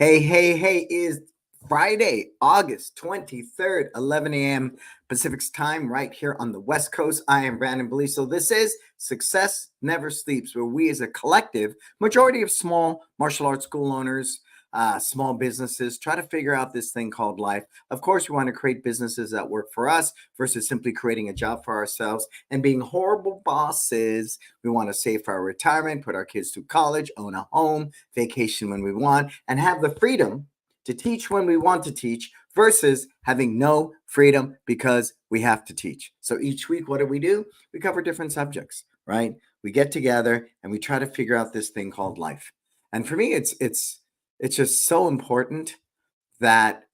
Hey, is Friday, August 23rd, 11 a.m. Pacific time, right here on the West Coast. I am Brannon Beliso. This is Success Never Sleeps, where we as a collective, majority of small martial arts school owners, small businesses, try to figure out this thing called life. Of course, we want to create businesses that work for us versus simply creating a job for ourselves and being horrible bosses. We want to save for our retirement, put our kids through college, own a home, vacation when we want, and have the freedom to teach when we want to teach versus having no freedom because we have to teach. So each week, what do? We cover different subjects, right? We get together and we try to figure out this thing called life. And for me, it's just so important that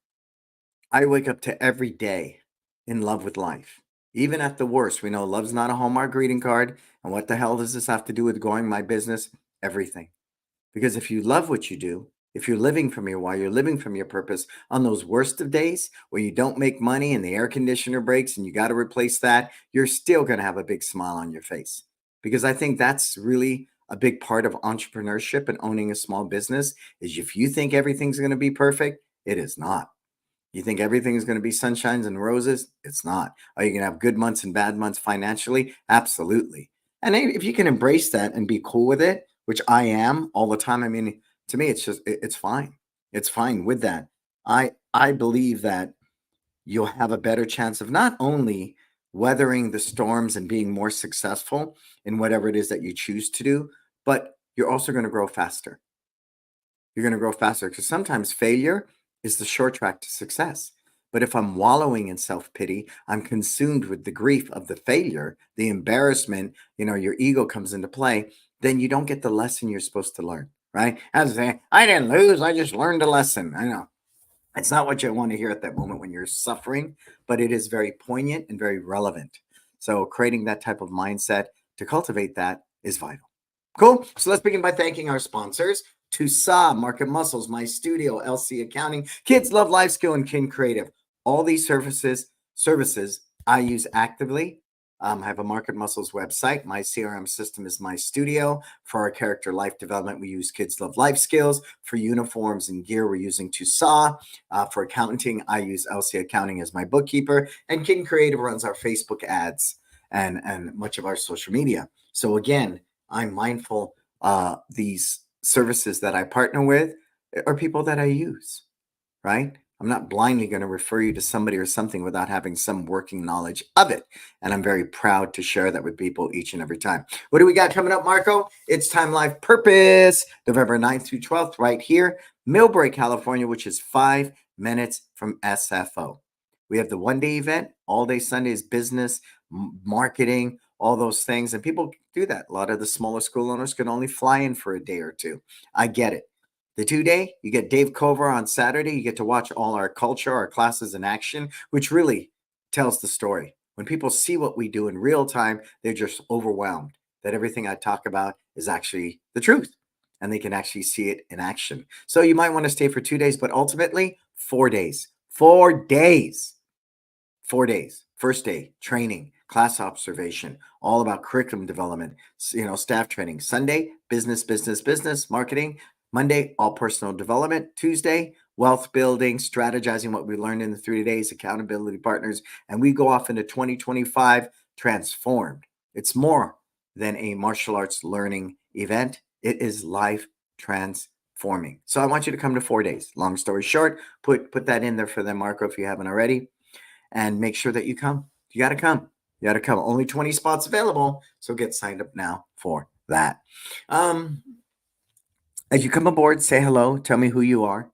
I wake up to every day in love with life. Even at the worst, we know love's not a Hallmark greeting card. And what the hell does this have to do with growing my business? Everything. Because if you love what you do, if you're living from your why, you're living from your purpose on those worst of days where you don't make money and the air conditioner breaks and you got to replace that, you're still going to have a big smile on your face. Because I think that's really a big part of entrepreneurship and owning a small business is if you think everything's going to be perfect, it is not. You think everything is going to be sunshines and roses? It's not. Are you going to have good months and bad months financially? Absolutely. And if you can embrace that and be cool with it, which I am all the time, I mean, to me, it's fine. It's fine with that. I believe that you'll have a better chance of not only weathering the storms and being more successful in whatever it is that you choose to do, but you're also going to grow faster. You're going to grow faster because sometimes failure is the short track to success. But if I'm wallowing in self pity, I'm consumed with the grief of the failure, the embarrassment, your ego comes into play, then you don't get the lesson you're supposed to learn, right? As say, I didn't lose, I just learned a lesson. I know. It's not what you want to hear at that moment when you're suffering, but it is very poignant and very relevant. So, creating that type of mindset to cultivate that is vital. Cool. So let's begin by thanking our sponsors. Tusa, Market Muscles, My Studio, LC Accounting, Kids Love Life Skill, and King Creative. All these services I use actively. I have a Market Muscles website. My CRM system is My Studio. For our character life development, we use Kids Love Life Skills. For uniforms and gear, we're using Tusa. For accounting, I use LC Accounting as my bookkeeper. And King Creative runs our Facebook ads and much of our social media. So again, I'm mindful these services that I partner with are people that I use, right? I'm not blindly going to refer you to somebody or something without having some working knowledge of it. And I'm very proud to share that with people each and every time. What do we got coming up, Marco? It's Time Life Purpose, November 9th through 12th, right here, Millbrae, California, which is 5 minutes from SFO. We have the one-day event, all day Sundays, business, marketing, all those things. And people do that. A lot of the smaller school owners can only fly in for a day or two. I get it. The 2 day, you get Dave Cover on Saturday. You get to watch all our culture, our classes in action, which really tells the story. When people see what we do in real time, they're just overwhelmed that everything I talk about is actually the truth and they can actually see it in action. So you might want to stay for 2 days, but ultimately 4 days. 4 days. 4 days. First day, training, class observation, all about curriculum development, staff training. Sunday, business, marketing. Monday, all personal development. Tuesday, wealth building, strategizing what we learned in the 3 days, accountability partners. And we go off into 2025 transformed. It's more than a martial arts learning event. It is life transforming. So I want you to come to 4 days. Long story short, put that in there for them, Marco, if you haven't already. And make sure that you come. You got to come. You got to come. Only 20 spots available. So get signed up now for that. As you come aboard, say hello. Tell me who you are.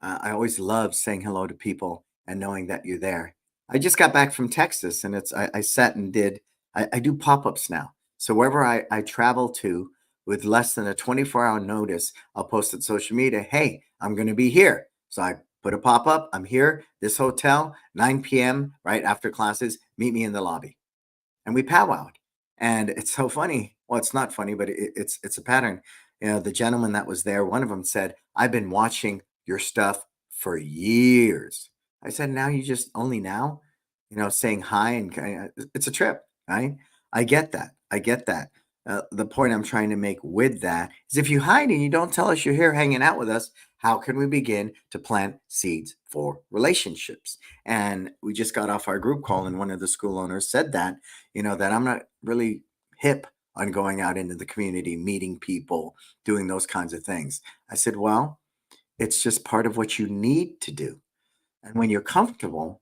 I always love saying hello to people and knowing that you're there. I just got back from Texas and I sat and I do pop-ups now. So wherever I travel to with less than a 24-hour notice, I'll post at social media, hey, I'm going to be here. So I put a pop-up. I'm here, this hotel, 9 p.m. right after classes. Meet me in the lobby. And we powwowed. And it's so funny. Well, it's not funny, but it's a pattern. The gentleman that was there, one of them said, I've been watching your stuff for years. I said, now you just only now, saying hi and it's a trip, right? I get that. The point I'm trying to make with that is if you hide and you don't tell us you're here hanging out with us, how can we begin to plant seeds for relationships? And we just got off our group call, and one of the school owners said that, that I'm not really hip on going out into the community, meeting people, doing those kinds of things. I said, well, it's just part of what you need to do. And when you're comfortable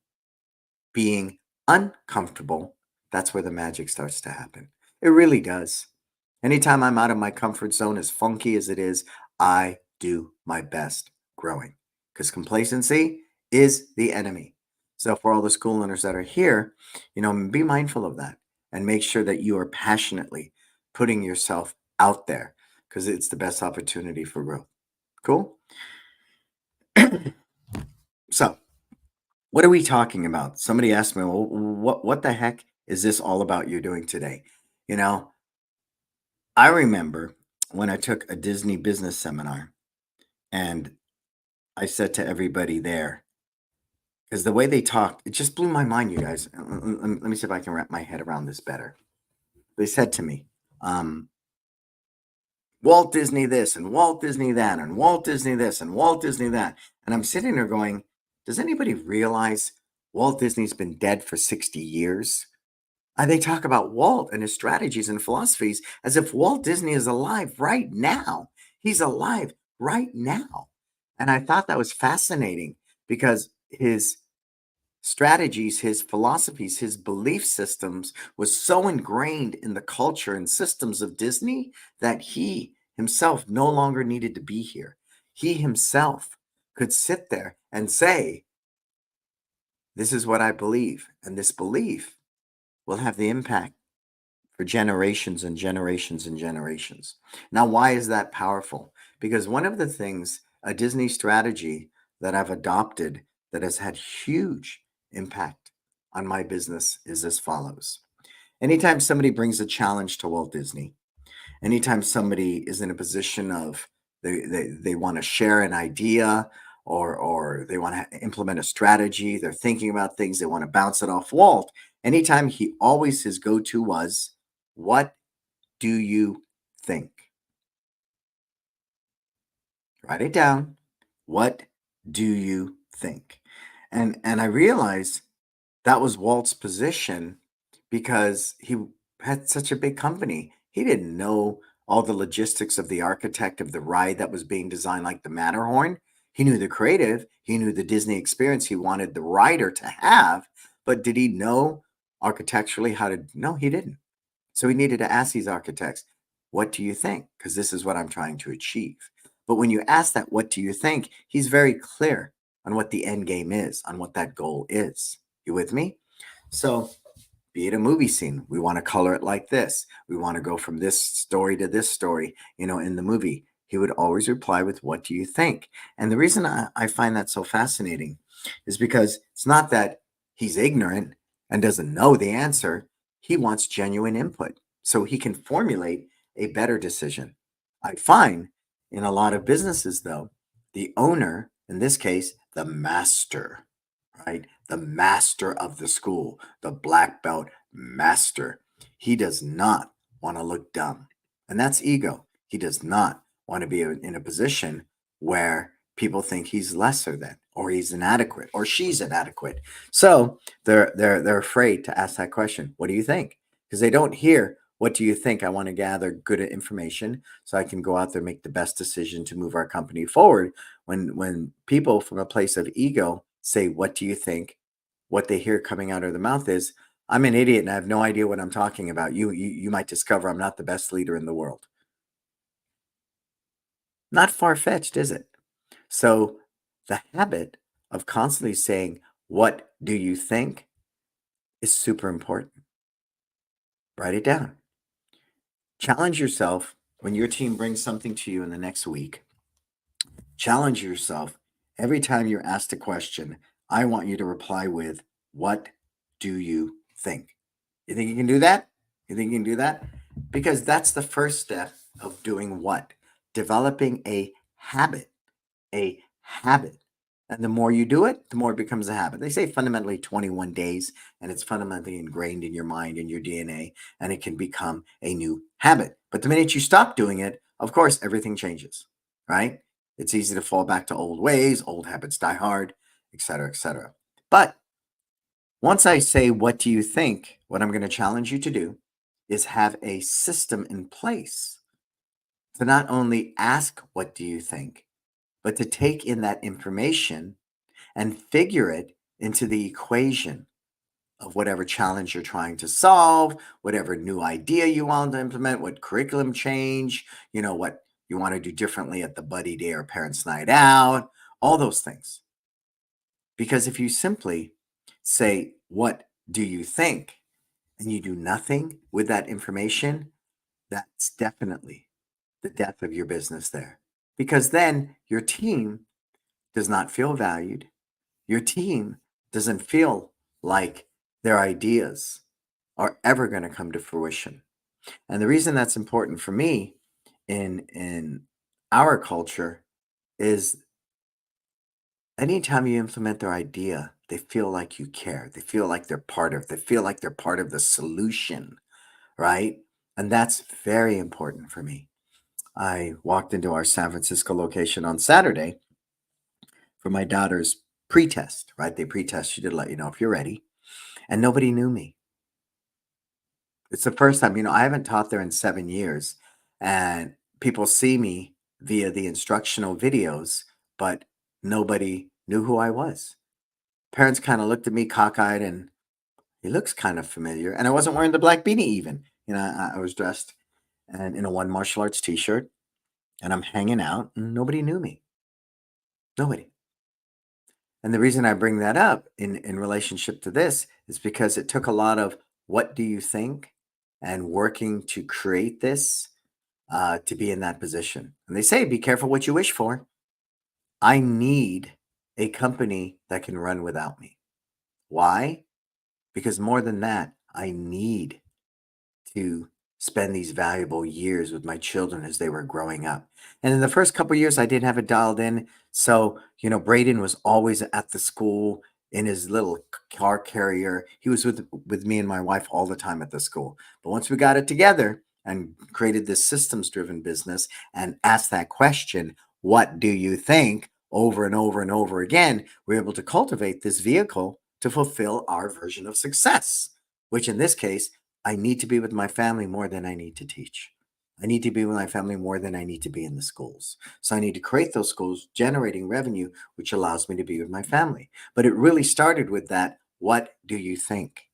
being uncomfortable, that's where the magic starts to happen. It really does. Anytime I'm out of my comfort zone, as funky as it is, I do my best growing because complacency is the enemy. So, for all the school owners that are here, be mindful of that and make sure that you are passionately putting yourself out there because it's the best opportunity for growth. Cool? So, what are we talking about? Somebody asked me, well, what the heck is this all about you're doing today? You know, I remember when I took a Disney business seminar and I said to everybody there, because the way they talked, it just blew my mind, you guys. Let me see if I can wrap my head around this better. They said to me, um, Walt Disney this and Walt Disney that and Walt Disney this and Walt Disney that. And I'm sitting there going, does anybody realize Walt Disney's been dead for 60 years? And they talk about Walt and his strategies and philosophies as if Walt Disney is alive right now. He's alive right now. And I thought that was fascinating because his strategies, his philosophies, his belief systems was so ingrained in the culture and systems of Disney that he himself no longer needed to be here. He himself could sit there and say, this is what I believe. And this belief will have the impact for generations and generations and generations. Now, why is that powerful? Because one of the things, a Disney strategy that I've adopted that has had huge impact on my business is as follows. Anytime somebody brings a challenge to Walt Disney, anytime somebody is in a position of they want to share an idea or they want to implement a strategy, they're thinking about things, they want to bounce it off Walt, anytime he always his go-to was, what do you think? Write it down. What do you think? And I realized that was Walt's position because he had such a big company. He didn't know all the logistics of the architect of the ride that was being designed, like the Matterhorn. He knew the creative, he knew the Disney experience he wanted the rider to have, but did he know architecturally how to? No, he didn't. So he needed to ask these architects, what do you think? Because this is what I'm trying to achieve. But when you ask that, what do you think? He's very clear on what the end game is, on what that goal is. You with me? So, be it a movie scene, we want to color it like this. We want to go from this story to this story, in the movie. He would always reply with, what do you think? And the reason I find that so fascinating is because it's not that he's ignorant and doesn't know the answer. He wants genuine input so he can formulate a better decision. I find in a lot of businesses, though, the owner, in this case, the master, right? The master of the school, the black belt master. He does not want to look dumb. And that's ego. He does not want to be in a position where people think he's lesser than or he's inadequate or she's inadequate. So they're afraid to ask that question. What do you think? Because they don't hear, what do you think? I want to gather good information so I can go out there and make the best decision to move our company forward. When people from a place of ego say, what do you think? What they hear coming out of their mouth is, I'm an idiot and I have no idea what I'm talking about. You might discover I'm not the best leader in the world. Not far-fetched, is it? So the habit of constantly saying, what do you think, is super important. Write it down. Challenge yourself when your team brings something to you in the next week. Challenge yourself every time you're asked a question. I want you to reply with, what do you think? You think you can do that? You think you can do that? Because that's the first step of doing what? Developing a habit, a habit And the more you do it, the more it becomes a habit. They say fundamentally 21 days, and it's fundamentally ingrained in your mind and your DNA, and it can become a new habit. But the minute you stop doing it, of course, everything changes, right? It's easy to fall back to old ways, old habits die hard, et cetera, et cetera. But once I say, what do you think? What I'm going to challenge you to do is have a system in place to not only ask, what do you think, but to take in that information and figure it into the equation of whatever challenge you're trying to solve, whatever new idea you want to implement, what curriculum change, what you want to do differently at the buddy day or parents' night out, all those things. Because if you simply say, what do you think? And you do nothing with that information, that's definitely the death of your business there. Because then your team does not feel valued. Your team doesn't feel like their ideas are ever going to come to fruition. And the reason that's important for me in our culture is anytime you implement their idea, they feel like you care. They feel like they feel like they're part of the solution, right? And that's very important for me. I walked into our San Francisco location on Saturday for my daughter's pre-test, right? They pre-test you to let you know if you're ready. And nobody knew me. It's the first time, I haven't taught there in 7 years. And people see me via the instructional videos, but nobody knew who I was. Parents kind of looked at me cockeyed and he looks kind of familiar. And I wasn't wearing the black beanie even. I was dressed and in a one martial arts t-shirt and I'm hanging out and nobody knew me. Nobody. And the reason I bring that up in relationship to this is because it took a lot of what do you think and working to create this to be in that position. And they say, be careful what you wish for. I need a company that can run without me. Why? Because more than that, I need to spend these valuable years with my children as they were growing up. And in the first couple of years, I didn't have it dialed in. So, Braden was always at the school in his little car carrier. He was with me and my wife all the time at the school. But once we got it together and created this systems driven business and asked that question, what do you think? Over and over and over again, we're able to cultivate this vehicle to fulfill our version of success, which in this case, I need to be with my family more than I need to teach. I need to be with my family more than I need to be in the schools. So I need to create those schools generating revenue, which allows me to be with my family. But it really started with that. What do you think?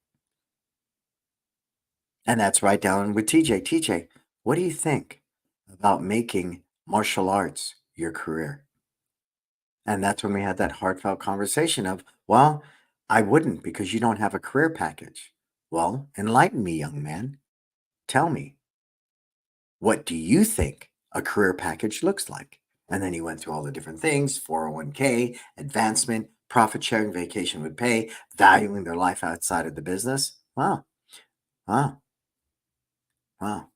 And that's right down with TJ. TJ, what do you think about making martial arts your career? And that's when we had that heartfelt conversation of, well, I wouldn't because you don't have a career package. Well, enlighten me, young man. Tell me, what do you think a career package looks like? And then he went through all the different things 401k, advancement, profit sharing, vacation with pay, valuing their life outside of the business. Wow. Wow. Wow.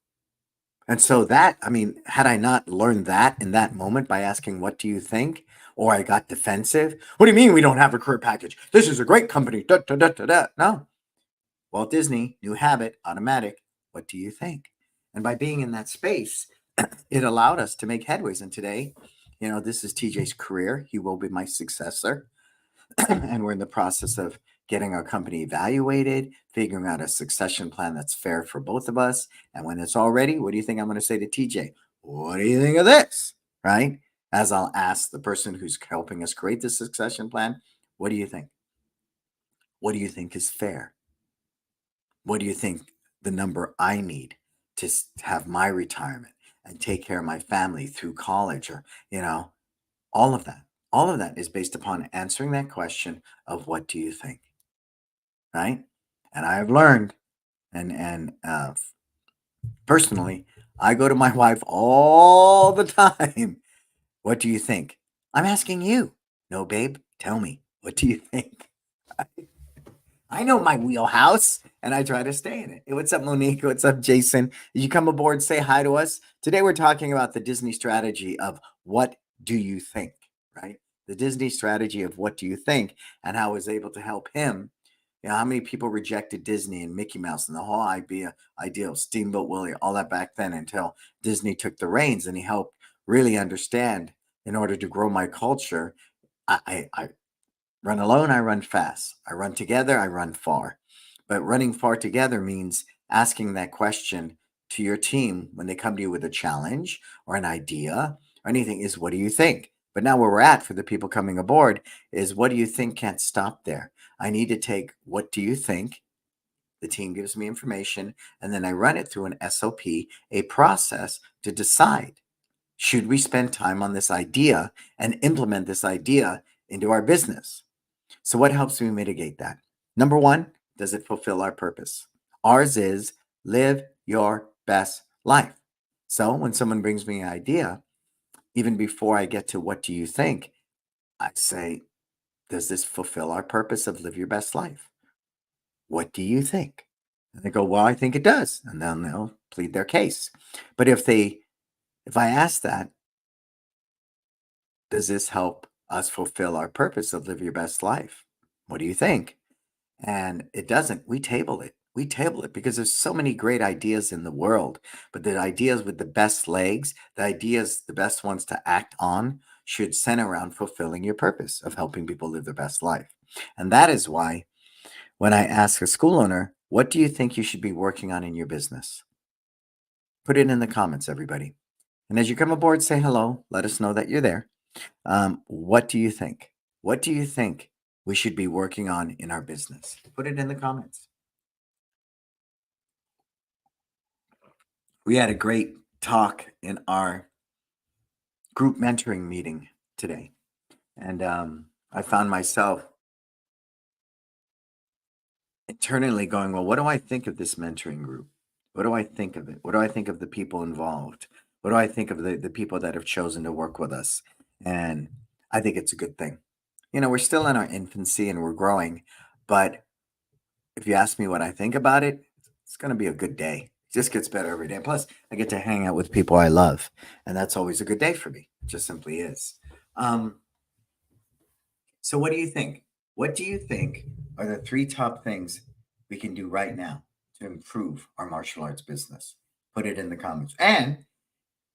And so had I not learned that in that moment by asking, what do you think? Or I got defensive. What do you mean we don't have a career package? This is a great company. Da, da, da, da, da. No. Walt Disney, new habit, automatic. What do you think? And by being in that space, it allowed us to make headways. And today, this is TJ's career. He will be my successor. And we're in the process of getting our company evaluated, figuring out a succession plan that's fair for both of us. And when it's all ready, what do you think I'm going to say to TJ? What do you think of this? Right? As I'll ask the person who's helping us create the succession plan, what do you think? What do you think is fair? What do you think the number I need to have my retirement and take care of my family through college or, all of that? All of that is based upon answering that question of what do you think, right? And I have learned, and personally, I go to my wife all the time. What do you think? I'm asking you. No, babe, tell me. What do you think? I know my wheelhouse and I try to stay in it. Hey, what's up, Monique? What's up, Jason? Did you come aboard? Say hi to us. Today, we're talking about the Disney strategy of what do you think, right? the Disney strategy of what do you think, and how it was able to help him. How many people rejected Disney and Mickey Mouse and the whole idea of Steamboat Willie, all that back then, until Disney took the reins and he helped really understand, in order to grow my culture, I run alone, I run fast. I run together, I run far. But running far together means asking that question to your team when they come to you with a challenge or an idea or anything is, what do you think? But now where we're at for the people coming aboard is, what do you think can't stop there? I need to take what do you think? The team gives me information, and then I run it through an SOP, a process to decide, should we spend time on this idea and implement this idea into our business? So what helps me mitigate that? Number one, does it fulfill our purpose? Ours is live your best life. So when someone brings me an idea, even before I get to what do you think, I say, does this fulfill our purpose of live your best life? What do you think? And they go, well, I think it does. And then they'll plead their case. But if I ask that, does this help us fulfill our purpose of live your best life? What do you think? And it doesn't. We table it. We table it because there's so many great ideas in the world, but the ideas with the best legs, the best ones to act on, should center around fulfilling your purpose of helping people live their best life. And that is why when I ask a school owner, what do you think you should be working on in your business? Put it in the comments, everybody. And as you come aboard, say hello. Let us know that you're there. What do you think? What do you think we should be working on in our business? Put it in the comments. We had a great talk in our group mentoring meeting today. And I found myself internally going, well, what do I think of this mentoring group? What do I think of it? What do I think of the people involved? What do I think of the people that have chosen to work with us? And I think it's a good thing. We're still in our infancy and we're growing, but if you ask me what I think about it, it's going to be a good day. It just gets better every day. And plus, I get to hang out with people I love, and that's always a good day for me. It just simply is. So what do you think? What do you think are the 3 top things we can do right now to improve our martial arts business? Put it in the comments. And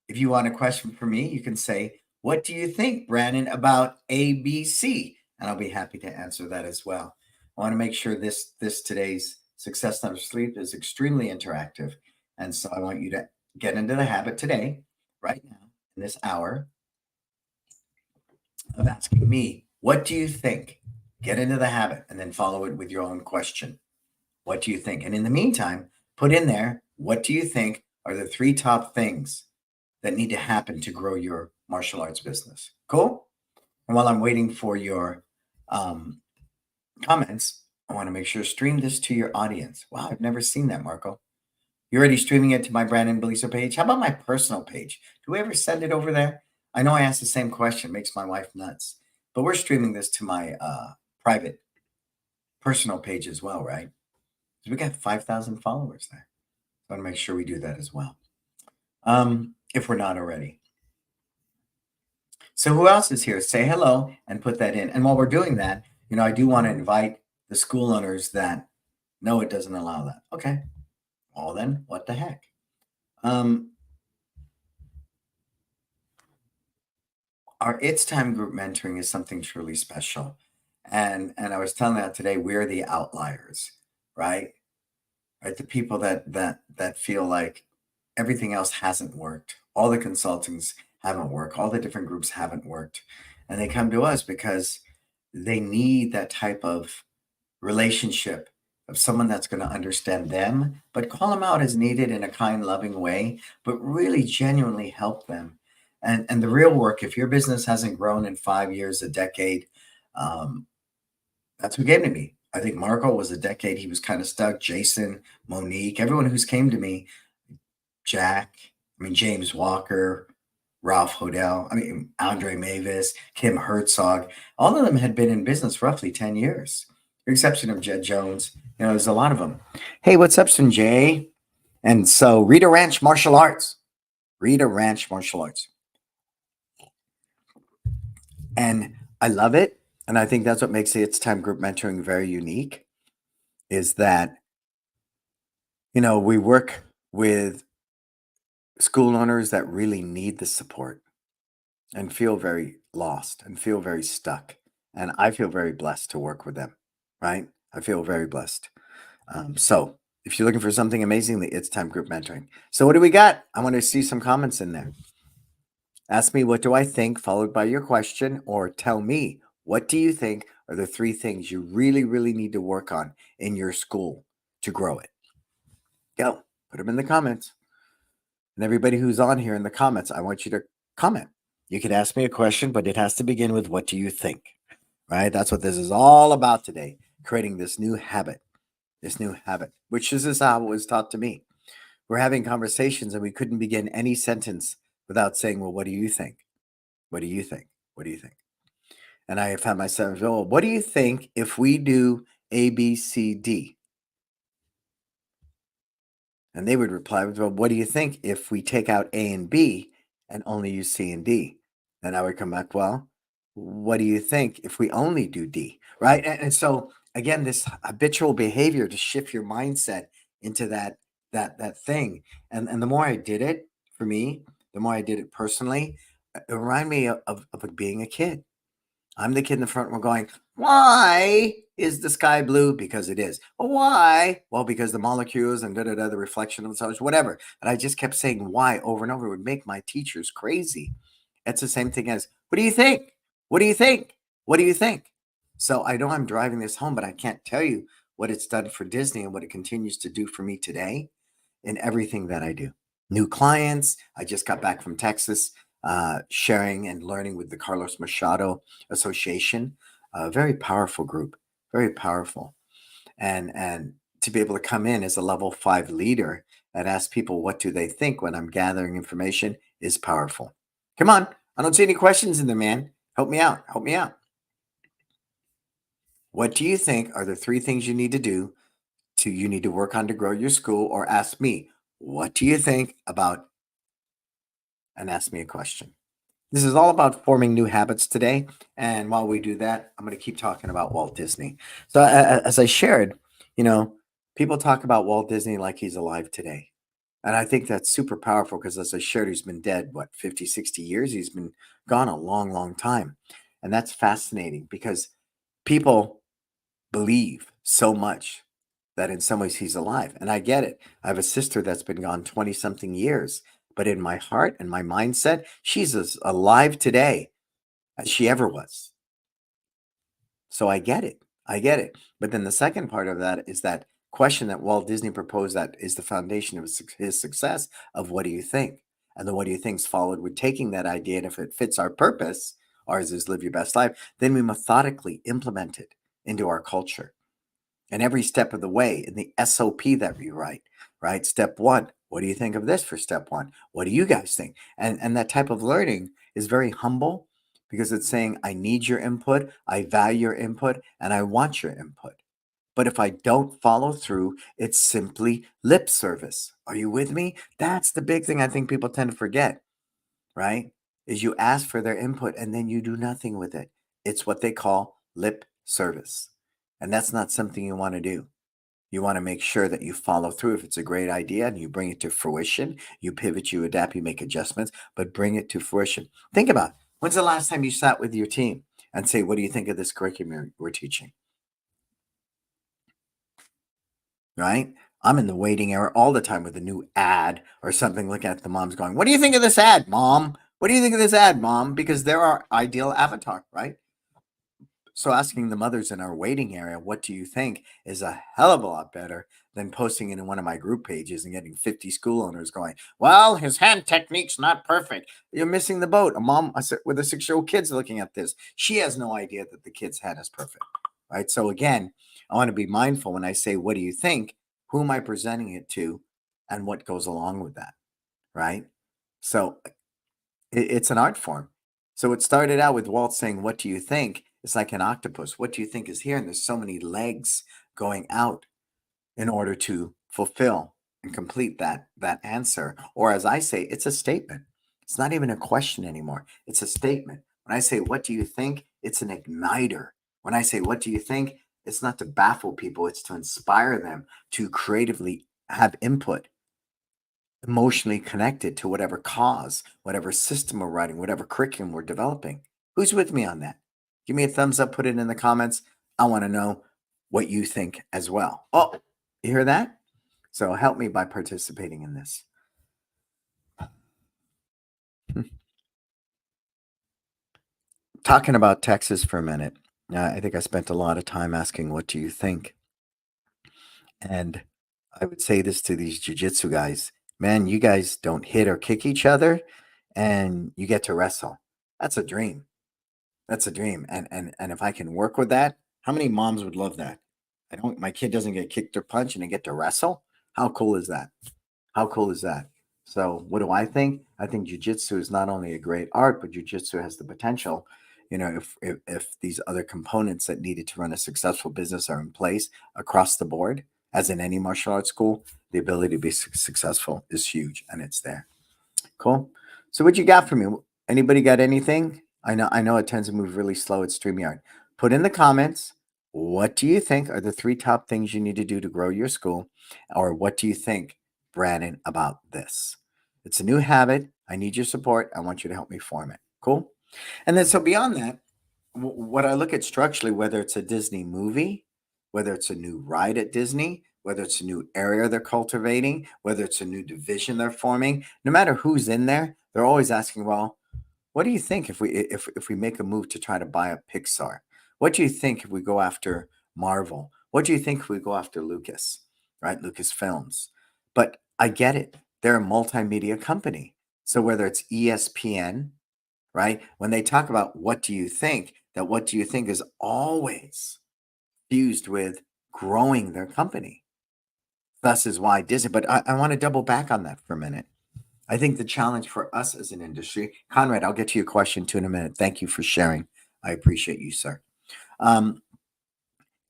if you want a question for me, you can say, what do you think, Brannon, about ABC? And I'll be happy to answer that as well. I want to make sure this today's Success Never Sleep is extremely interactive. And so I want you to get into the habit today, right now, in this hour, of asking me, what do you think? Get into the habit and then follow it with your own question. What do you think? And in the meantime, put in there, what do you think are the 3 top things that need to happen to grow your martial arts business? Cool? And while I'm waiting for your comments, I want to make sure to stream this to your audience. Wow, I've never seen that, Marco. You're already streaming it to my Brannon Beliso page. How about my personal page? Do we ever send it over there? I know I asked the same question. It makes my wife nuts. But we're streaming this to my private personal page as well, right? Because we got 5,000 followers there. I want to make sure we do that as well, if we're not already. So who else is here? Say hello and put that in. And while we're doing that, I do want to invite the school owners that, no, it doesn't allow that. Okay. Well, then what the heck? Our It's Time group mentoring is something truly special. And I was telling that today, we're the outliers, right? Right. The people that feel like everything else hasn't worked. All the consultings haven't worked. All the different groups haven't worked. And they come to us because they need that type of relationship of someone that's going to understand them, but call them out as needed in a kind, loving way, but really genuinely help them. And the real work, if your business hasn't grown in 5 years, a decade, that's who came to me. I think Marco was a decade. He was kind of stuck. Jason, Monique, everyone who's came to me, James Walker, Ralph Hodel, Andre Mavis, Kim Herzog, all of them had been in business roughly 10 years. The exception of Jed Jones. There's a lot of them. Hey, what's up, Jay? And so Rita Ranch Martial Arts. And I love it. And I think that's what makes the It's Time group mentoring very unique is that, we work with school owners that really need the support and feel very lost and feel very stuck. And I feel very blessed to work with them, right? I feel very blessed. So if you're looking for something amazing, the It's Time group mentoring. So what do we got? I want to see some comments in there. Ask me, what do I think, followed by your question, or tell me, what do you think are the 3 things you really, really need to work on in your school to grow it? Go, put them in the comments. And everybody who's on here in the comments, I want you to comment. You can ask me a question, but it has to begin with, what do you think? Right? That's what this is all about today, creating this new habit, which is how it was taught to me. We're having conversations and we couldn't begin any sentence without saying, well, what do you think? What do you think? What do you think? And I found myself, well, what do you think if we do A, B, C, D? And they would reply with, well, what do you think if we take out A and B and only use C and D? Then I would come back, well, what do you think if we only do D? Right. And so again, this habitual behavior to shift your mindset into that thing. And the more I did it for me, the more I did it personally, it reminded me of being a kid. I'm the kid in the front row going, why is the sky blue? Because it is. Well, why? Well, because the molecules and the reflection of the stars, whatever. And I just kept saying why over and over. It would make my teachers crazy. It's the same thing as, what do you think? What do you think? What do you think? So I know I'm driving this home, but I can't tell you what it's done for Disney and what it continues to do for me today in everything that I do. New clients. I just got back from Texas, sharing and learning with the Carlos Machado Association. A very powerful group, very powerful. And to be able to come in as a level 5 leader and ask people what do they think when I'm gathering information is powerful. Come on. I don't see any questions in there, man. Help me out. Help me out. What do you think are the 3 things you need to do you need to work on to grow your school, or ask me, what do you think about, and ask me a question. This is all about forming new habits today. And while we do that, I'm going to keep talking about Walt Disney. So, as I shared, you know, people talk about Walt Disney like he's alive today. And I think that's super powerful because, as I shared, he's been dead, what, 50, 60 years? He's been gone a long, long time. And that's fascinating because people believe so much that in some ways he's alive. And I get it. I have a sister that's been gone 20 something years, but in my heart and my mindset, she's as alive today as she ever was. So I get it. I get it. But then the second part of that is that question that Walt Disney proposed that is the foundation of his success of, what do you think? And the what do you think's followed with taking that idea. And if it fits our purpose, ours is live your best life, then we methodically implement it into our culture. And every step of the way in the SOP that we write, right? Step 1, what do you think of this for step 1? What do you guys think? And that type of learning is very humble because it's saying, I need your input, I value your input, and I want your input. But if I don't follow through, it's simply lip service. Are you with me? That's the big thing I think people tend to forget, right? Is you ask for their input and then you do nothing with it. It's what they call lip service. And that's not something you want to do. You want to make sure that you follow through. If it's a great idea and you bring it to fruition, you pivot, you adapt, you make adjustments, but bring it to fruition. Think about it. When's the last time you sat with your team and say, what do you think of this curriculum we're teaching? Right? I'm in the waiting era all the time with a new ad or something, looking at the moms going, what do you think of this ad, mom? What do you think of this ad, mom? Because they're our ideal avatar, right? So asking the mothers in our waiting area, what do you think, is a hell of a lot better than posting it in one of my group pages and getting 50 school owners going, well, his hand technique's not perfect. You're missing the boat. A mom with a 6-year-old kid's looking at this. She has no idea that the kid's hand is perfect, right? So again, I want to be mindful when I say, what do you think? Who am I presenting it to? And what goes along with that, right? So it's an art form. So it started out with Walt saying, what do you think? It's like an octopus. What do you think is here? And there's so many legs going out in order to fulfill and complete that answer. Or as I say, it's a statement. It's not even a question anymore. It's a statement. When I say, what do you think? It's an igniter. When I say, what do you think? It's not to baffle people, it's to inspire them to creatively have input, emotionally connected to whatever cause, whatever system we're writing, whatever curriculum we're developing. Who's with me on that? Give me a thumbs up, put it in the comments. I want to know what you think as well. Oh, you hear that? So help me by participating in this. Talking about Texas for a minute, I think I spent a lot of time asking, what do you think? And I would say this to these jujitsu guys, man, you guys don't hit or kick each other and you get to wrestle. That's a dream. That's a dream. And if I can work with that, how many moms would love that? I don't my kid doesn't get kicked or punched and they get to wrestle. How cool is that? How cool is that? So what do I think? I think jujitsu is not only a great art, but jujitsu has the potential. If these other components that needed to run a successful business are in place across the board, as in any martial arts school, the ability to be successful is huge, and it's there. Cool. So what you got for me? Anybody got anything? I know it tends to move really slow at StreamYard. Put in the comments, what do you think are the three top things you need to do to grow your school? Or what do you think, Brannon, about this? It's a new habit. I need your support. I want you to help me form it. Cool. And then so beyond that, what I look at structurally, whether it's a Disney movie, whether it's a new ride at Disney, whether it's a new area they're cultivating, whether it's a new division they're forming, no matter who's in there, they're always asking, well, what do you think if we make a move to try to buy up Pixar? What do you think if we go after Marvel? What do you think if we go after Lucas, right? Lucasfilms. But I get it. They're a multimedia company. So whether it's ESPN, right? When they talk about what do you think, that what do you think is always fused with growing their company. Thus is why Disney. But I want to double back on that for a minute. I think the challenge for us as an industry, Conrad, I'll get to your question too in a minute. Thank you for sharing. I appreciate you, sir. Um,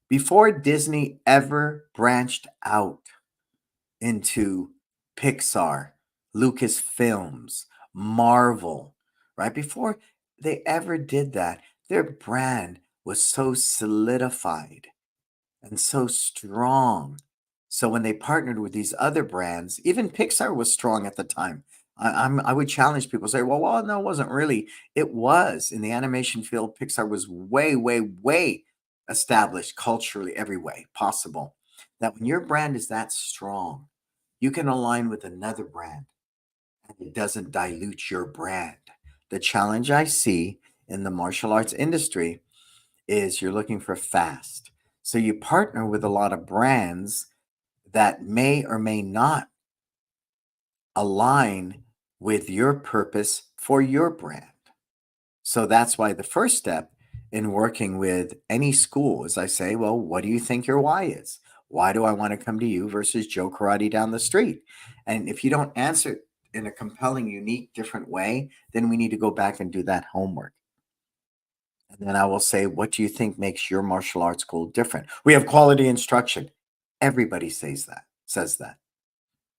before Disney ever branched out into Pixar, Lucasfilms, Marvel, right? Before they ever did that, their brand was so solidified and so strong. So when they partnered with these other brands, even Pixar was strong at the time. I would challenge people say, well, no, it wasn't really. It was in the animation field. Pixar was way, way, way established culturally every way possible. That when your brand is that strong, you can align with another brand and it doesn't dilute your brand. The challenge I see in the martial arts industry is you're looking for fast. So you partner with a lot of brands that may or may not align with your purpose for your brand. So that's why the first step in working with any school is I say, well, what do you think your why is? Why do I want to come to you versus Joe Karate down the street? And if you don't answer in a compelling, unique, different way, then we need to go back and do that homework. And then I will say, what do you think makes your martial arts school different? We have quality instruction. Everybody says that.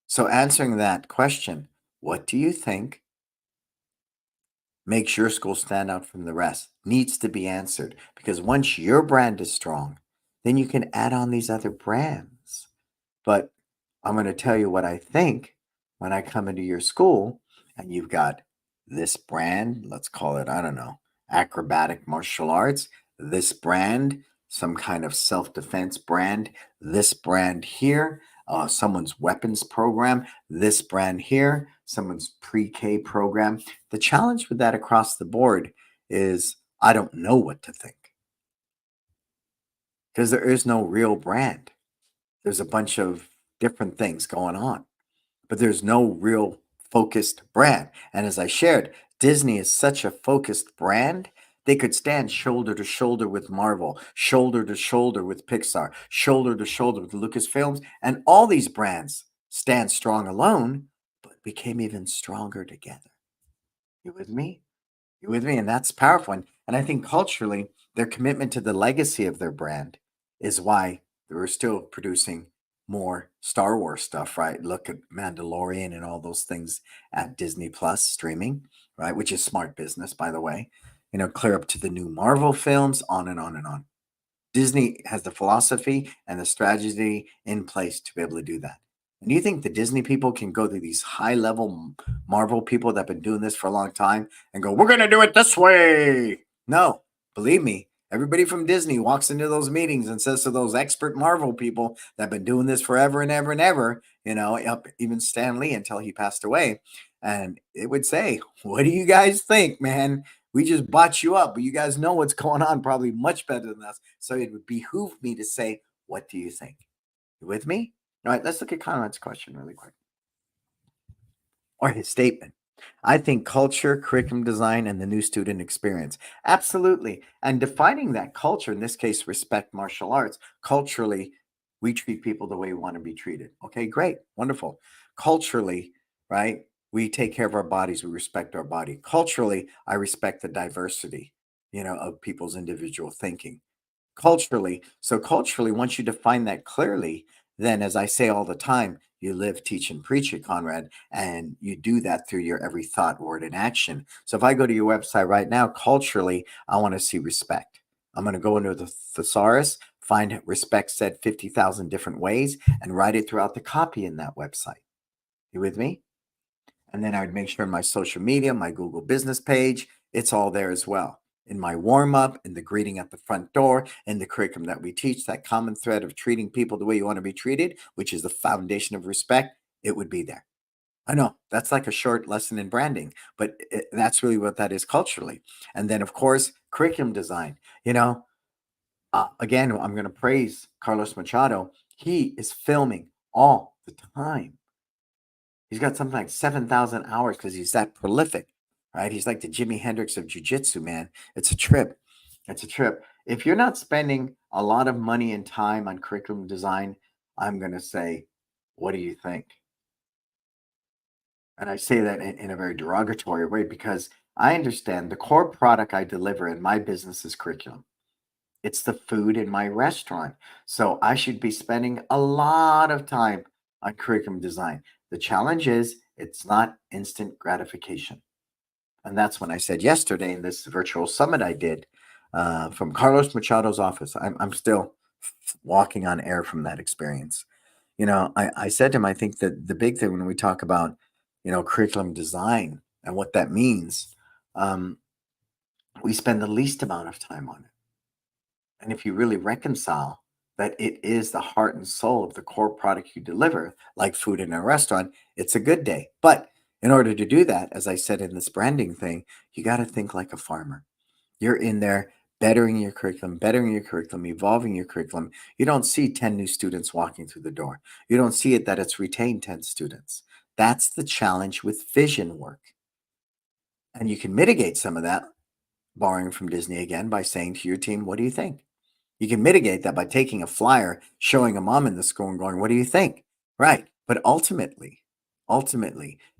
So answering that question, what do you think makes your school stand out from the rest, needs to be answered. Because once your brand is strong, then you can add on these other brands. But I'm going to tell you what I think when I come into your school and you've got this brand, let's call it, I don't know, acrobatic martial arts, this brand, some kind of self defense brand, this brand here, someone's weapons program, this brand here, someone's pre K program. The challenge with that across the board is I don't know what to think because there is no real brand. There's a bunch of different things going on, but there's no real focused brand. And as I shared, Disney is such a focused brand. They could stand shoulder to shoulder with Marvel, shoulder to shoulder with Pixar, shoulder to shoulder with Lucasfilms, and all these brands stand strong alone, but became even stronger together. You with me? You with me? And that's powerful. And I think culturally, their commitment to the legacy of their brand is why we're still producing more Star Wars stuff, right? Look at Mandalorian and all those things at Disney Plus streaming, right? Which is smart business, by the way. clear up to the new Marvel films, on and on and on. Disney has the philosophy and the strategy in place to be able to do that. And do you think the Disney people can go to these high level Marvel people that have been doing this for a long time and go, we're going to do it this way? No, believe me, everybody from Disney walks into those meetings and says to those expert Marvel people that have been doing this forever and ever and ever, up even Stan Lee until he passed away. And it would say, what do you guys think, man? We just bought you up, but you guys know what's going on probably much better than us. So it would behoove me to say, what do you think? You with me? All right, let's look at Conrad's question really quick, or his statement. I think culture, curriculum design, and the new student experience. Absolutely. And defining that culture, in this case, respect martial arts, culturally, we treat people the way we want to be treated. Okay, great, wonderful. Culturally, right? We take care of our bodies, we respect our body. Culturally, I respect the diversity, of people's individual thinking culturally. So culturally, once you define that clearly, then as I say all the time, you live, teach, and preach it, Conrad, and you do that through your every thought, word, and action. So if I go to your website right now, culturally, I want to see respect. I'm going to go into the thesaurus, find respect said 50,000 different ways, and write it throughout the copy in that website. You with me? And then I would make sure in my social media, my Google business page, it's all there as well. In my warm up, in the greeting at the front door, in the curriculum that we teach, that common thread of treating people the way you want to be treated, which is the foundation of respect, it would be there. I know that's like a short lesson in branding, but that's really what that is culturally. And then, of course, curriculum design. Again, I'm going to praise Carlos Machado. He is filming all the time. He's got something like 7,000 hours because he's that prolific, right? He's like the Jimi Hendrix of jujitsu, man. It's a trip. It's a trip. If you're not spending a lot of money and time on curriculum design, I'm going to say, what do you think? And I say that in a very derogatory way because I understand the core product I deliver in my business is curriculum. It's the food in my restaurant. So I should be spending a lot of time on curriculum design. The challenge is it's not instant gratification. And that's when I said yesterday in this virtual summit I did from Carlos Machado's office. I'm still walking on air from that experience. I said to him, I think that the big thing when we talk about, curriculum design and what that means, we spend the least amount of time on it. And if you really reconcile that it is the heart and soul of the core product you deliver, like food in a restaurant, it's a good day. But in order to do that, as I said in this branding thing, you got to think like a farmer. You're in there bettering your curriculum, evolving your curriculum. You don't see 10 new students walking through the door. You don't see it that it's retained 10 students. That's the challenge with vision work. And you can mitigate some of that, borrowing from Disney again, by saying to your team, what do you think? You can mitigate that by taking a flyer, showing a mom in the school and going, what do you think? Right. But ultimately,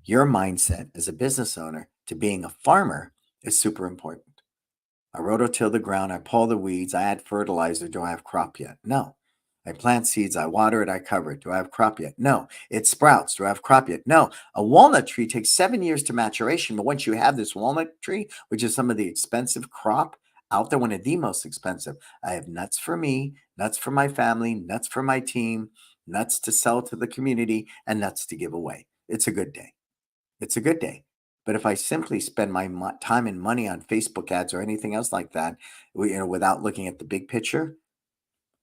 your mindset as a business owner to being a farmer is super important. I rototill the ground, I pull the weeds, I add fertilizer. Do I have crop yet? No. I plant seeds, I water it, I cover it. Do I have crop yet? No. It sprouts. Do I have crop yet? No. A walnut tree takes 7 years to maturation, but once you have this walnut tree, which is some of the expensive crop out there, one of the most expensive, I have nuts for me, nuts for my family, nuts for my team, nuts to sell to the community, and nuts to give away. It's a good day. It's a good day. But if I simply spend my time and money on Facebook ads or anything else like that, without looking at the big picture,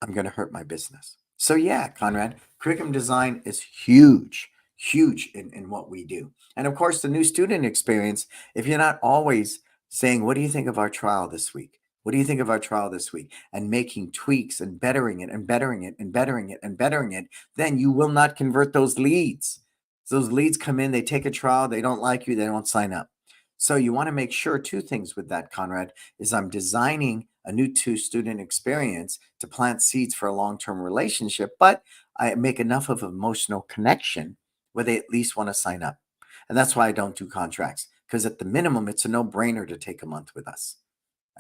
I'm going to hurt my business. So yeah, Conrad, curriculum design is huge, huge in what we do. And of course, the new student experience, if you're not always saying, what do you think of our trial this week? What do you think of our trial this week? And making tweaks and bettering it and bettering it and bettering it and bettering it, then you will not convert those leads. So those leads come in, they take a trial, they don't like you, they don't sign up. So you want to make sure two things with that, Conrad, is I'm designing a new student experience to plant seeds for a long-term relationship, but I make enough of an emotional connection where they at least want to sign up. And that's why I don't do contracts, because at the minimum, it's a no-brainer to take a month with us.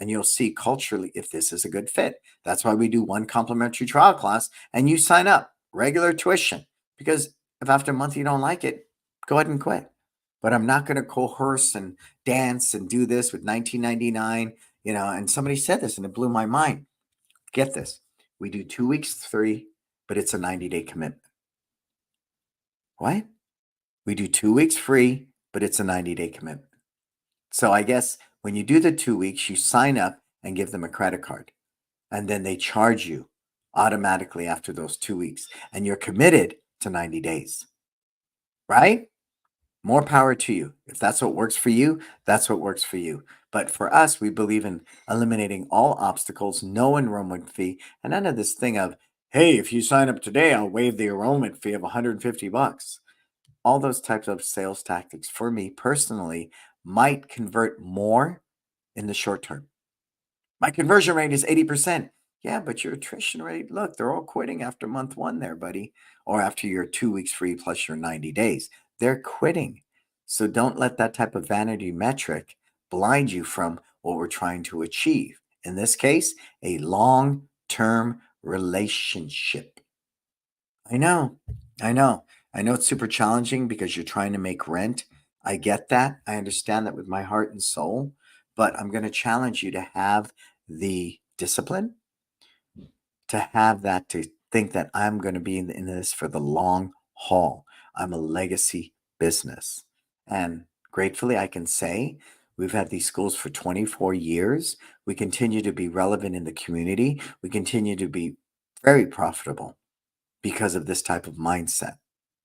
And you'll see culturally if this is a good fit. That's why we do one complimentary trial class and you sign up, regular tuition. Because if after a month you don't like it, go ahead and quit. but I'm not going to coerce and dance and do this with 1999, and somebody said this and it blew my mind. Get this. We do 2 weeks free, but it's a 90-day commitment. What? We do 2 weeks free, but it's a 90-day commitment. So I guess when you do the 2 weeks, you sign up and give them a credit card, and then they charge you automatically after those 2 weeks, and you're committed to 90 days, right? More power to you. If that's what works for you, that's what works for you. But for us, we believe in eliminating all obstacles, no enrollment fee, and none of this thing of, hey, if you sign up today, I'll waive the enrollment fee of $150. All those types of sales tactics, for me personally, might convert more in the short term. My conversion rate is 80%. Yeah, but your attrition rate, look, they're all quitting after month one there, buddy, or after your 2 weeks free plus your 90 days. They're quitting. So don't let that type of vanity metric blind you from what we're trying to achieve. In this case, a long term relationship. I know. I know. I know it's super challenging because you're trying to make rent. I get that. I understand that with my heart and soul, but I'm going to challenge you to have the discipline, to have that, to think that I'm going to be in this for the long haul. I'm a legacy business. And gratefully, I can say we've had these schools for 24 years. We continue to be relevant in the community. We continue to be very profitable because of this type of mindset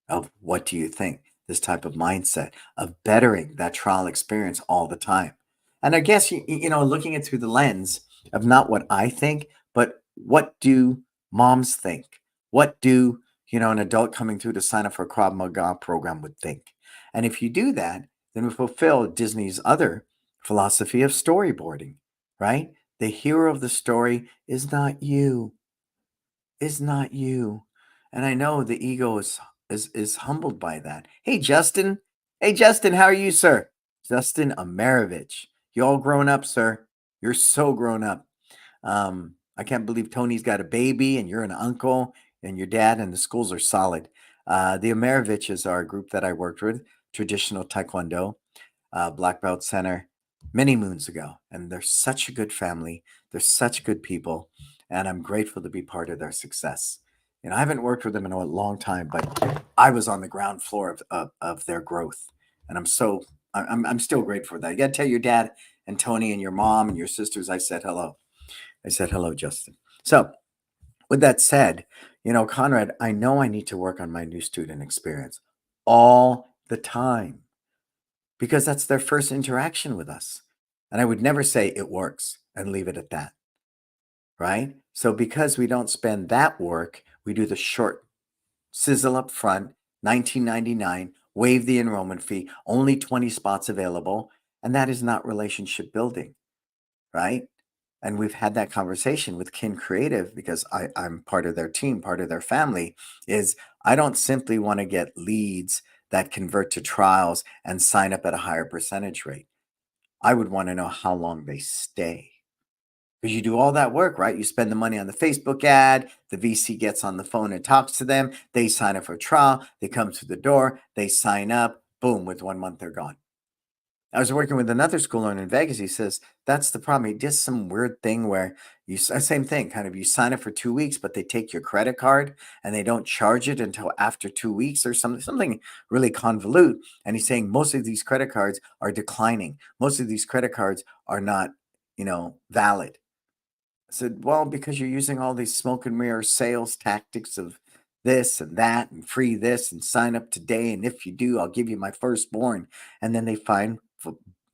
of what do you think? This type of mindset of bettering that trial experience all the time. And I guess, looking it through the lens of not what I think, but what do moms think? What do, an adult coming through to sign up for a Krav Maga program would think? And if you do that, then we fulfill Disney's other philosophy of storyboarding, right? The hero of the story is not you. And I know the ego is humbled by that. Hey Justin. Hey Justin, how are you, sir? Justin Amerivich. You all grown up, sir. You're so grown up. I can't believe Tony's got a baby and you're an uncle and your dad and the schools are solid. The Ameriviches are a group that I worked with, traditional Taekwondo, Black Belt Center, many moons ago. And they're such a good family. They're such good people. And I'm grateful to be part of their success. I haven't worked with them in a long time, but I was on the ground floor of their growth. And I'm still grateful for that. You got to tell your dad and Tony and your mom and your sisters I said hello. I said hello, Justin. So with that said, Conrad, I know I need to work on my new student experience all the time because that's their first interaction with us. And I would never say it works and leave it at that. Right? So because we don't spend that work, we do the short sizzle up front, $19.99, waive the enrollment fee, only 20 spots available. And that is not relationship building, right? And we've had that conversation with Kin Creative because I'm part of their team, part of their family, is I don't simply want to get leads that convert to trials and sign up at a higher percentage rate. I would want to know how long they stay. Because you do all that work, right? You spend the money on the Facebook ad, the VC gets on the phone and talks to them, they sign up for a trial, they come through the door, they sign up, boom, with 1 month, they're gone. I was working with another school owner in Vegas. He says, that's the problem. He did some weird thing where same thing, kind of you sign up for 2 weeks, but they take your credit card and they don't charge it until after 2 weeks or something really convolute. And he's saying most of these credit cards are declining. Most of these credit cards are not, valid. I said, well, because you're using all these smoke and mirror sales tactics of this and that and free this and sign up today. And if you do, I'll give you my firstborn. And then they find,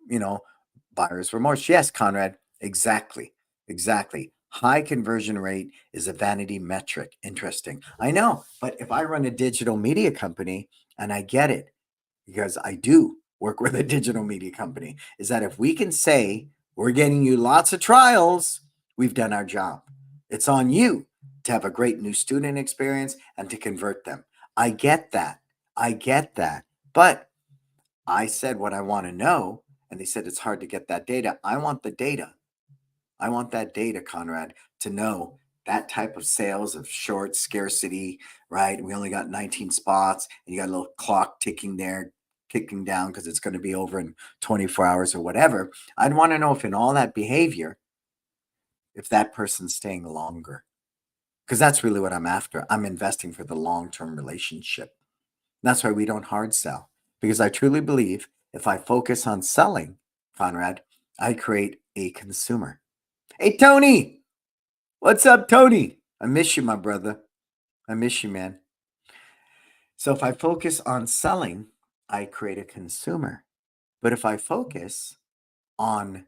you know, buyer's remorse. Yes, Conrad, exactly. Exactly. High conversion rate is a vanity metric. Interesting. I know. But if I run a digital media company, and I get it because I do work with a digital media company, is that if we can say we're getting you lots of trials, we've done our job. It's on you to have a great new student experience and to convert them. I get that. I get that. But I said what I want to know, and they said it's hard to get that data. I want the data. I want that data, Conrad, to know that type of sales of short scarcity, right? We only got 19 spots, and you got a little clock ticking there. kicking down because it's going to be over in 24 hours or whatever. I'd want to know if in all that behavior, if that person's staying longer, because that's really what I'm after. I'm investing for the long-term relationship. That's why we don't hard sell, because I truly believe if I focus on selling, Conrad, I create a consumer. Hey, Tony, what's up, Tony? I miss you, my brother. I miss you, man. So if I focus on selling, I create a consumer. But if I focus on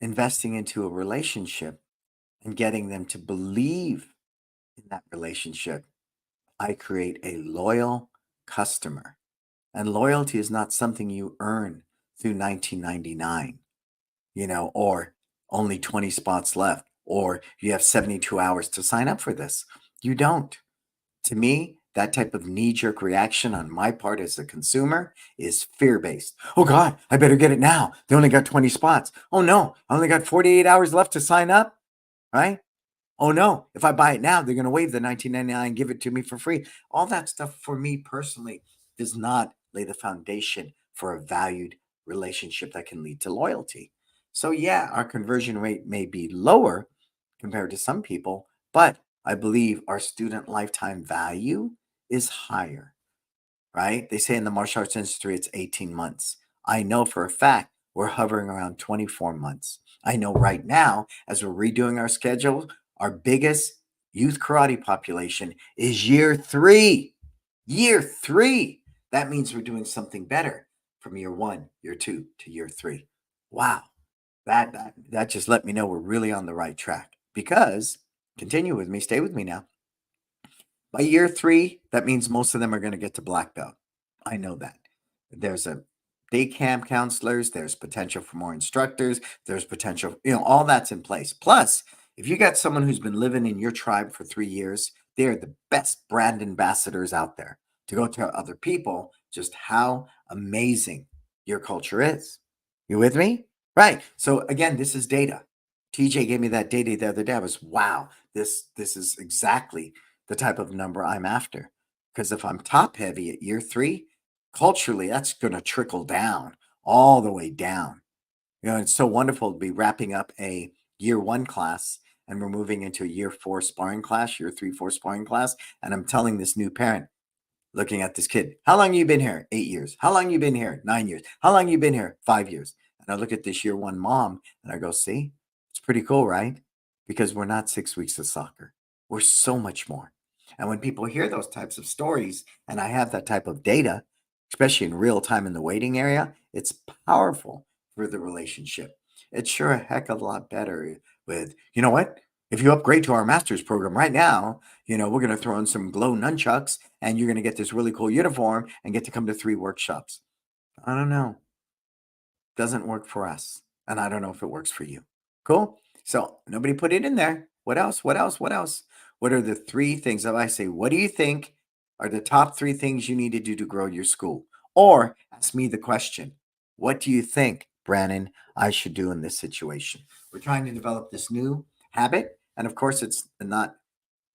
investing into a relationship and getting them to believe in that relationship, I create a loyal customer. And loyalty is not something you earn through 1999, or only 20 spots left, or you have 72 hours to sign up for this. You don't. To me, that type of knee jerk reaction on my part as a consumer is fear based. Oh God, I better get it now. They only got 20 spots. Oh no, I only got 48 hours left to sign up, right? Oh no, if I buy it now, they're going to waive the 1999 and give it to me for free. All that stuff for me personally does not lay the foundation for a valued relationship that can lead to loyalty. So yeah, our conversion rate may be lower compared to some people, but I believe our student lifetime value is higher, right? They say in the martial arts industry, it's 18 months. I know for a fact we're hovering around 24 months. I know right now, as we're redoing our schedule, our biggest youth karate population is year 3. Year 3. That means we're doing something better from year 1, year 2 to year 3. Wow. That just let me know we're really on the right track, because continue with me, stay with me now. By year 3, that means most of them are going to get to black belt. I know that. There's a day camp counselors, there's potential for more instructors, there's potential, all that's in place. Plus, if you got someone who's been living in your tribe for 3 years, they're the best brand ambassadors out there to go tell other people just how amazing your culture is. You with me? Right. So again, this is data. TJ gave me that data the other day. I was, wow, this is exactly the type of number I'm after. Because if I'm top heavy at year 3, culturally, that's going to trickle down all the way down. It's so wonderful to be wrapping up a year 1 class and we're moving into a year 4 sparring class, year 3, 4 sparring class. And I'm telling this new parent, looking at this kid, how long you been here? 8 years. How long you been here? 9 years. How long you been here? 5 years. And I look at this year 1 mom and I go, see, it's pretty cool, right? Because we're not 6 weeks of soccer. We're so much more. And when people hear those types of stories, and I have that type of data, especially in real time in the waiting area, it's powerful for the relationship. It's sure a heck of a lot better with, you know what? If you upgrade to our master's program right now, we're going to throw in some glow nunchucks and you're going to get this really cool uniform and get to come to 3 workshops. I don't know. Doesn't work for us. And I don't know if it works for you. Cool. So nobody put it in there. What else? What else? What else? What are the 3 things that I say, what do you think are the top 3 things you need to do to grow your school? Or ask me the question, what do you think, Brannon, I should do in this situation? We're trying to develop this new habit. And of course, it's not,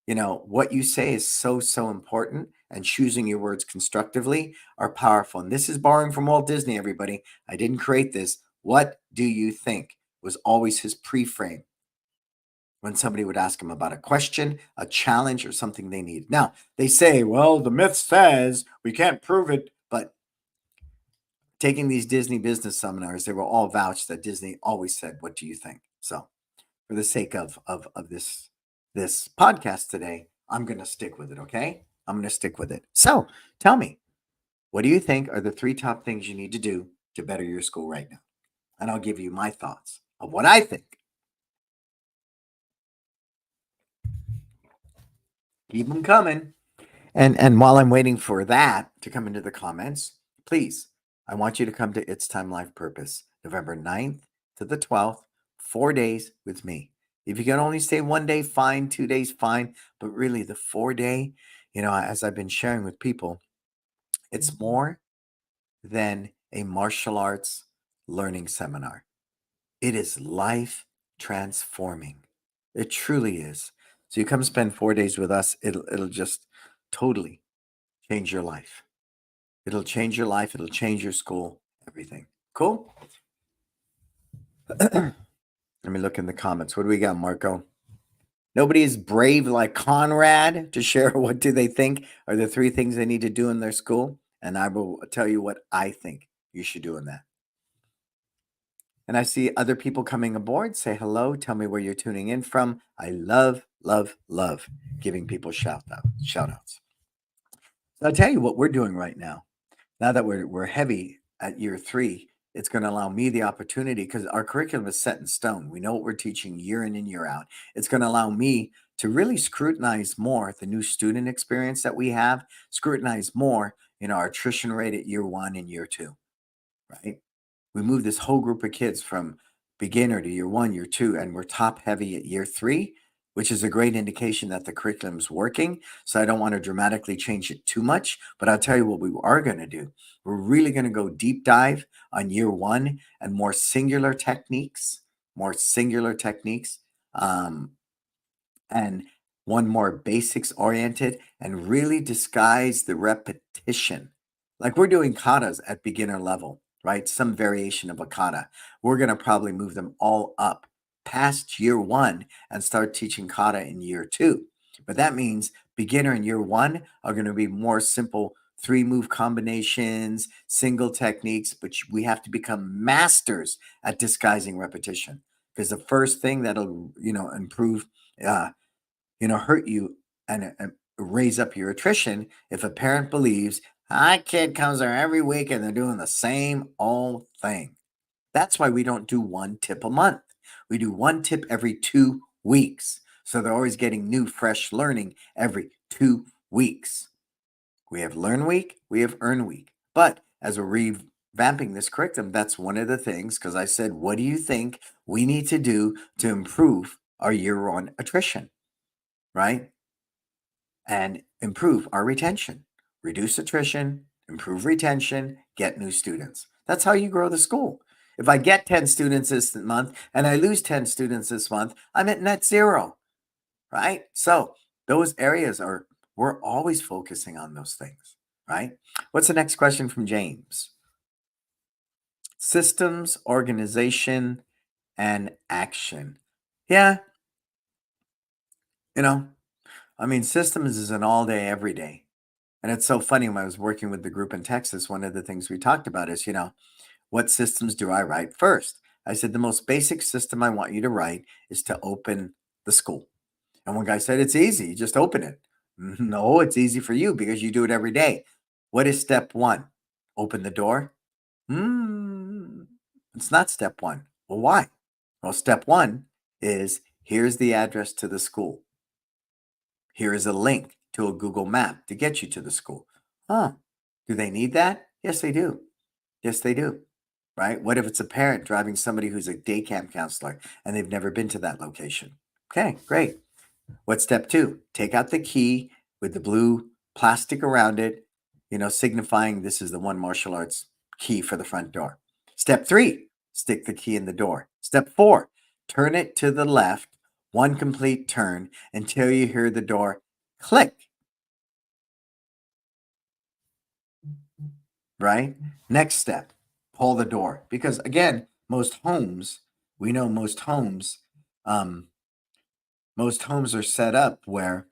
what you say is so, so important. And choosing your words constructively are powerful. And this is borrowing from Walt Disney, everybody. I didn't create this. What do you think was always his pre-frame when somebody would ask him about a question, a challenge, or something they need. Now, they say, well, the myth says we can't prove it, but taking these Disney business seminars, they were all vouched that Disney always said, what do you think? So for the sake of this podcast today, I'm going to stick with it, okay? I'm going to stick with it. So tell me, what do you think are the 3 top things you need to do to better your school right now? And I'll give you my thoughts of what I think. Keep them coming. And while I'm waiting for that to come into the comments, please, I want you to come to It's Time Life Purpose, November 9th to the 12th, 4 days with me. If you can only stay 1 day, fine, 2 days, fine. But really, the 4-day, as I've been sharing with people, it's more than a martial arts learning seminar. It is life transforming. It truly is. So you come spend 4 days with us, it'll just totally change your life. It'll change your life. It'll change your school, everything. Cool. Let me look in the comments. What do we got, Marco? Nobody is brave like Conrad to share what do they think are the 3 things they need to do in their school. And I will tell you what I think you should do in that. And I see other people coming aboard. Say hello. Tell me where you're tuning in from. I love, love, love giving people shout outs. So I'll tell you what we're doing right now. Now that we're heavy at year 3, it's going to allow me the opportunity because our curriculum is set in stone. We know what we're teaching year in and year out. It's going to allow me to really scrutinize more the new student experience that we have, scrutinize more, our attrition rate at year 1 and year 2, right? We moved this whole group of kids from beginner to year 1, year 2, and we're top heavy at year 3, which is a great indication that the curriculum's working. So I don't want to dramatically change it too much, but I'll tell you what we are going to do. We're really going to go deep dive on year 1 and more singular techniques, and one more basics oriented and really disguise the repetition. Like we're doing katas at beginner level, right? Some variation of a kata. We're going to probably move them all up past year 1 and start teaching kata in year 2. But that means beginner in year 1 are going to be more simple 3-move combinations, single techniques, but we have to become masters at disguising repetition. Because the first thing that'll, improve, hurt you and raise up your attrition if a parent believes, my kid comes there every week and they're doing the same old thing. That's why we don't do 1 tip a month. We do 1 tip every 2 weeks. So they're always getting new, fresh learning every 2 weeks. We have Learn Week, we have Earn Week. But as we're revamping this curriculum, that's one of the things, because I said, what do you think we need to do to improve our year 1 attrition, right? And improve our retention, reduce attrition, improve retention, get new students. That's how you grow the school. If I get 10 students this month and I lose 10 students this month, I'm at net 0, right? So those areas we're always focusing on those things, right? What's the next question from James? Systems, organization, and action. Yeah. Systems is an all day, every day. And it's so funny when I was working with the group in Texas, one of the things we talked about is, what systems do I write first? I said, the most basic system I want you to write is to open the school. And one guy said, it's easy, you just open it. No, it's easy for you because you do it every day. What is step 1? Open the door? It's not step 1. Well, why? Well, step 1 is here's the address to the school. Here is a link to a Google map to get you to the school. Do they need that? Yes, they do. Yes, they do. Right? What if it's a parent driving somebody who's a day camp counselor and they've never been to that location? Okay, great. What's step 2? Take out the key with the blue plastic around it, signifying this is the One Martial Arts key for the front door. Step 3, stick the key in the door. Step 4, turn it to the left, 1 complete turn until you hear the door click. Right? Next step, pull the door. Because again, most homes are set up where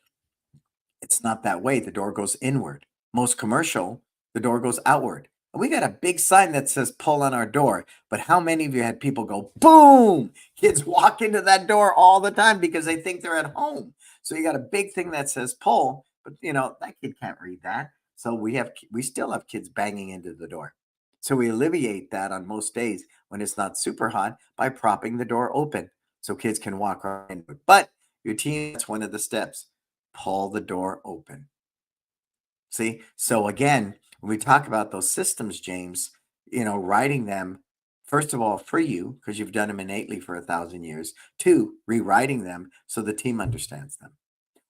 it's not that way. The door goes inward. Most commercial, the door goes outward. And we got a big sign that says pull on our door. But how many of you had people go boom? Kids walk into that door all the time because they think they're at home. So you got a big thing that says pull, but that kid can't read that. So we still have kids banging into the door. So we alleviate that on most days when it's not super hot by propping the door open so kids can walk right in. But your team, that's one of the steps. Pull the door open. See? So again, when we talk about those systems, James, writing them, first of all, for you, because you've done them innately for 1,000 years. 2, rewriting them so the team understands them.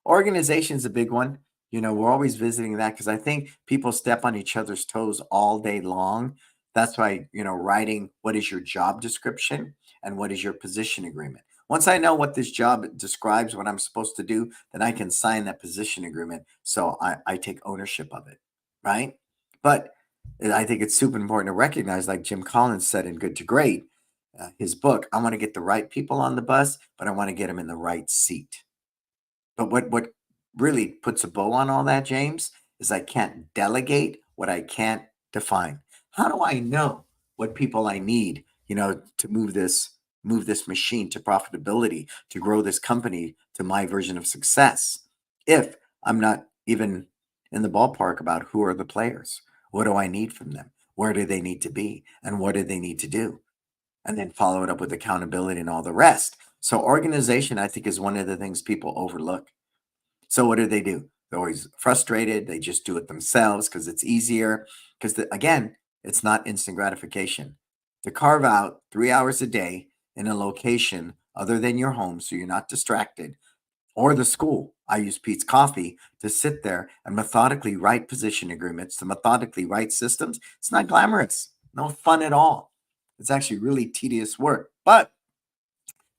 Organization is a big one. We're always visiting that because I think people step on each other's toes all day long. That's why, writing what is your job description and what is your position agreement. Once I know what this job describes, what I'm supposed to do, then I can sign that position agreement. So I take ownership of it, right? But And I think it's super important to recognize, like Jim Collins said in Good to Great, his book, I want to get the right people on the bus, but I want to get them in the right seat. But what really puts a bow on all that, James, is I can't delegate what I can't define. How do I know what people I need, to move this machine to profitability, to grow this company to my version of success, if I'm not even in the ballpark about who are the players? What do I need from them? Where do they need to be? And what do they need to do? And then follow it up with accountability and all the rest. So organization, I think, is one of the things people overlook. So what do? They're always frustrated. They just do it themselves because it's easier. Because again, it's not instant gratification. To carve out 3 hours a day in a location other than your home so you're not distracted, or the school. I use Pete's Coffee to sit there and methodically write position agreements, to methodically write systems. It's not glamorous, no fun at all. It's actually really tedious work. But,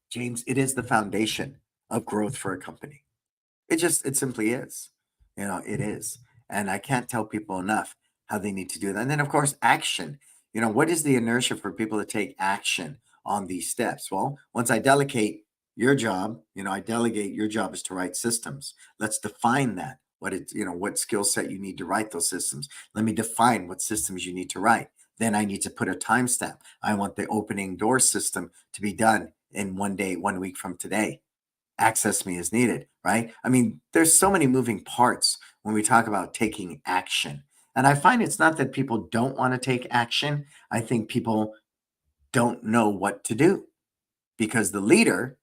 James, it is the foundation of growth for a company. It simply is. It is. And I can't tell people enough how they need to do that. And then, of course, action. What is the inertia for people to take action on these steps? Well, once I delegate your job, I delegate your job is to write systems. Let's define that. What skill set you need to write those systems. Let me define what systems you need to write. Then I need to put a timestamp. I want the opening door system to be done in 1 day, 1 week from today. Access me as needed, right? I mean, there's so many moving parts when we talk about taking action. And I find it's not that people don't want to take action. I think people don't know what to do because the leader